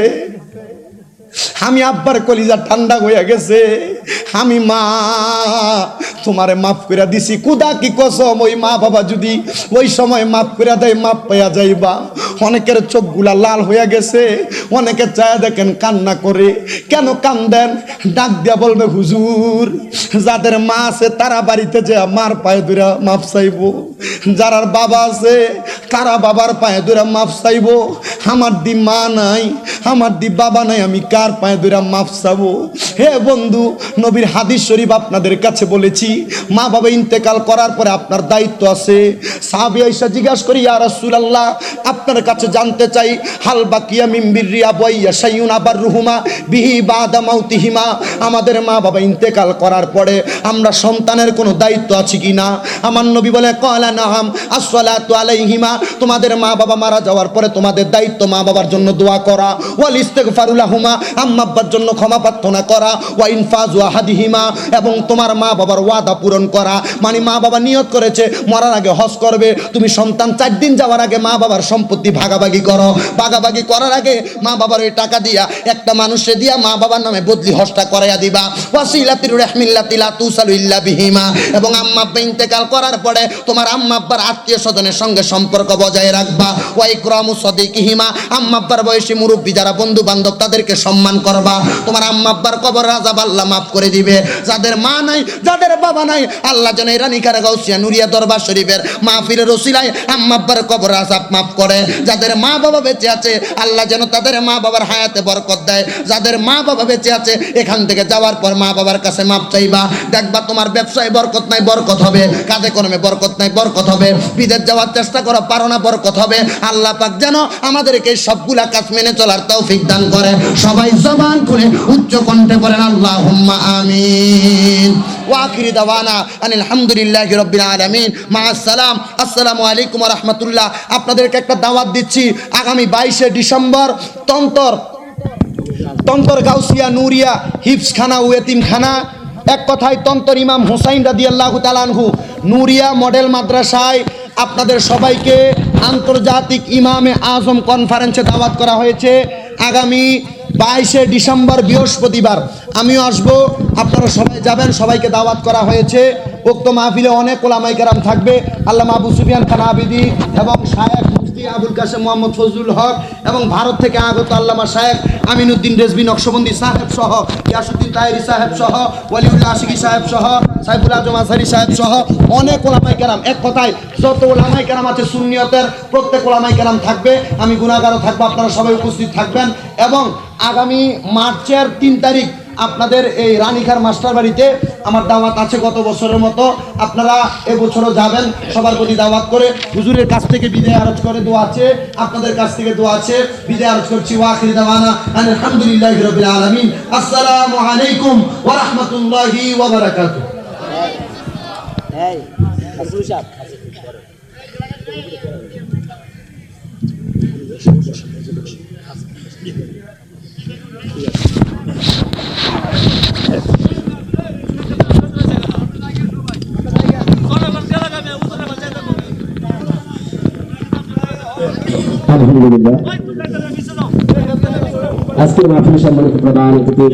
আমি আব্বার কলিজা ঠান্ডা হয়ে গেছে, আমি মা তোমারে মাফ করে দিছি। কুদা কি কসম, ওই মা বাবা যদি ওই সময় মাফ করে দেয় মাফ পাইয়া যাইবা। অনেকের চোখগুলা লাল হয়ে গেছে, অনেকে চায় দেখেন কান্না করে। কেন কান্দেন? ডাক দিয়া বলবে হুজুর যাদের মা আছে তারা বাড়িতে যে মার পায়ে ধরে মাফ চাইব, যারার বাবা আছে তারা বাবার পায়ে ধরে মাফ চাইব। আমার দি মা নাই, আমার দি বাবা নাই, আমি কার পায়ে ধরে মাফ চাবো? হে বন্ধু, নবীর হাদিস শরীফ আপনাদের কাছে বলেছি, মা বাবা ইন্তেকাল করার পরে আপনার দায়িত্ব আছে। সাহাবী আয়েশা জিজ্ঞাসা করি ইয়া রাসূলুল্লাহ আপনার কাছে জানতে চাই হাল বাকিয়া মিন বিররি আবাইয়া শাইউন আবাররুহুমা বিহি বাদা মাউতিহিমা, আমাদের মা বাবা ইন্তেকাল করার পরে আমরা সন্তানের কোনো দায়িত্ব আছে কি না? আমার নবী বলে ক্বালা নাআম আসসালাতু আলাইহিমা, তোমাদের মা বাবা মারা যাওয়ার পরে তোমাদের দায়িত্ব মা বাবার জন্য দোয়া করা, ওয়াল ইস্তিগফারু লাহুমা, আম্মা আব্বার জন্য ক্ষমা প্রার্থনা করা, ওয়া ইনফাজু আহাদিহিমা, এবং তোমার মা বাবার ওয়াদা পূরণ করা। মানে মা বাবা নিয়ত করেছে মরার আগে হজ করবে, তুমি সন্তান 4 দিন যাওয়ার আগে মা বাবার সম্পত্তি ভাগাভাগি করো। ভাগাভাগি করার আগে মা বাবার ওই টাকা দিয়া একটা মানুষে দিয়া মা বাবার নামে বদলি হজটা করাইয়া দিবা। ওয়াসিলাতির রাহমিল্লাতি লা তুসালু ইল্লা বিহিমা, এবং আম্মা আব্বা ইন্তেকাল করার পরে তোমার আম্মা আব্বার আত্মীয় স্বজনের সঙ্গে সম্পর্ক বজায় রাখবা। ওয়া ইকরামু সাদিকিহিমা, আম্মা আব্বার বয়সী মুরব্বী যারা বন্ধু বান্ধব তাদেরকে সম্মান করবা। তোমার আম্মা আব্বার কবর আযাব আল্লাহ মাফ করে দিবে। যাদের মা নাই, যাদের বাবা নাই, আল্লাহ যেন এই রানিকার গাউসিয়া নুরিয়া দরবার শরীফের মাহফিলের ওসিলায় আম্মা আব্বার কবর আযাব মাফ করে। যাদের মা বাবা বেঁচে আছে আল্লাহ যেন তাদের মা বাবার হায়াতে বরকত দেয়। যাদের মা বাবা বেঁচে আছে এখান থেকে যাওয়ার পর মা বাবার কাছে মাপ চাইবা। দেখবা তোমার ব্যবসায় বরকত নাই, বরকত হবে। কাজে কর্মে বরকত নাই, বরকত হবে। বিদেশ যাওয়ার চেষ্টা করো, পারো না, বরকত হবে। আল্লাহ পাক যেন আমাদেরকে সবগুলা কাজ মেনে চলার তৌফিক দান করে। সবাই জবান খুলে উচ্চ কণ্ঠে বলেন আল্লাহুম্মা আমিন। ওয়া আখিরি দাওয়ানা আনিল হামদুলিল্লাহি রাব্বিল আলামিন। মা আসসালাম, আসসালামু আলাইকুম ওয়া রাহমাতুল্লাহ। আপনাদেরকে একটা দাওয়াত দিচ্ছি, আগামী 22শে ডিসেম্বর তন্তর গাউসিয়া নুরিয়া হিফজখানা ও এতিমখানা, এক কথায় তন্তর ইমাম হুসাইন রাদিয়াল্লাহু তাআলা আনহু নুরিয়া মডেল মাদ্রাসায় আপনাদের সবাইকে আন্তর্জাতিক ইমামে আজম কনফারেন্সে দাওয়াত করা হয়েছে। আগামী 22শে ডিসেম্বর বৃহস্পতিবার আমিও আসবো, আপনারা সবাই যাবেন, সবাইকে দাওয়াত করা হয়েছে। উক্ত মাহফিলে অনেক ওলামায়ে কেরাম থাকবে, আল্লামা আবু সুফিয়ান খান আবিদি এবং শায়েখ মুফতি আবুল কাসেম মোহাম্মদ ফজলুল হক এবং ভারত থেকে আগত আল্লামা শায়েখ আমিনুদ্দিন রেজভী নকশবন্দি সাহেব সহ, ইয়াসউদ্দিন তাহেরি সাহেব সহ, ওয়ালিউল্লাহ আশিকি সাহেব সহ, সাইফুল আজম আজহারি সাহেব সহ অনেক ওলামায়ে কেরাম, এক কথায় যত ওলামায়ে কেরাম আছে সুন্নিয়তের প্রত্যেক ওলামায়ে কেরাম থাকবে। আমি গুনাহগারও থাকবো, আপনারা সবাই উপস্থিত থাকবেন। এবং আগামী মার্চের 3 তারিখ আপনাদের এই রানীখার মাস্টার বাড়িতে আমার দাওয়াত আছে গত বছরের মতো, আপনারা এবছরও যাবেন, সবার প্রতি দাওয়াত করে। হুজুরের কাছ থেকে বিদায় আরজ করে দোয়া আছে, আপনাদের কাছ থেকে দোয়া আছে, বিদায় আরজ করছি। ওয়া আখির দাওয়ানা আলহামদুলিল্লাহি রাব্বিল আলামিন। আসসালামু আলাইকুম ওয়া রাহমাতুল্লাহি ওয়া বারাকাতুহু। আলহামদুলিল্লাহ, আজকের মাহফিলে সম্মানিত প্রধান অতিথি,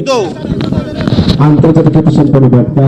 আন্তর্জাতিক খ্যাতিসম্পন্ন বক্তা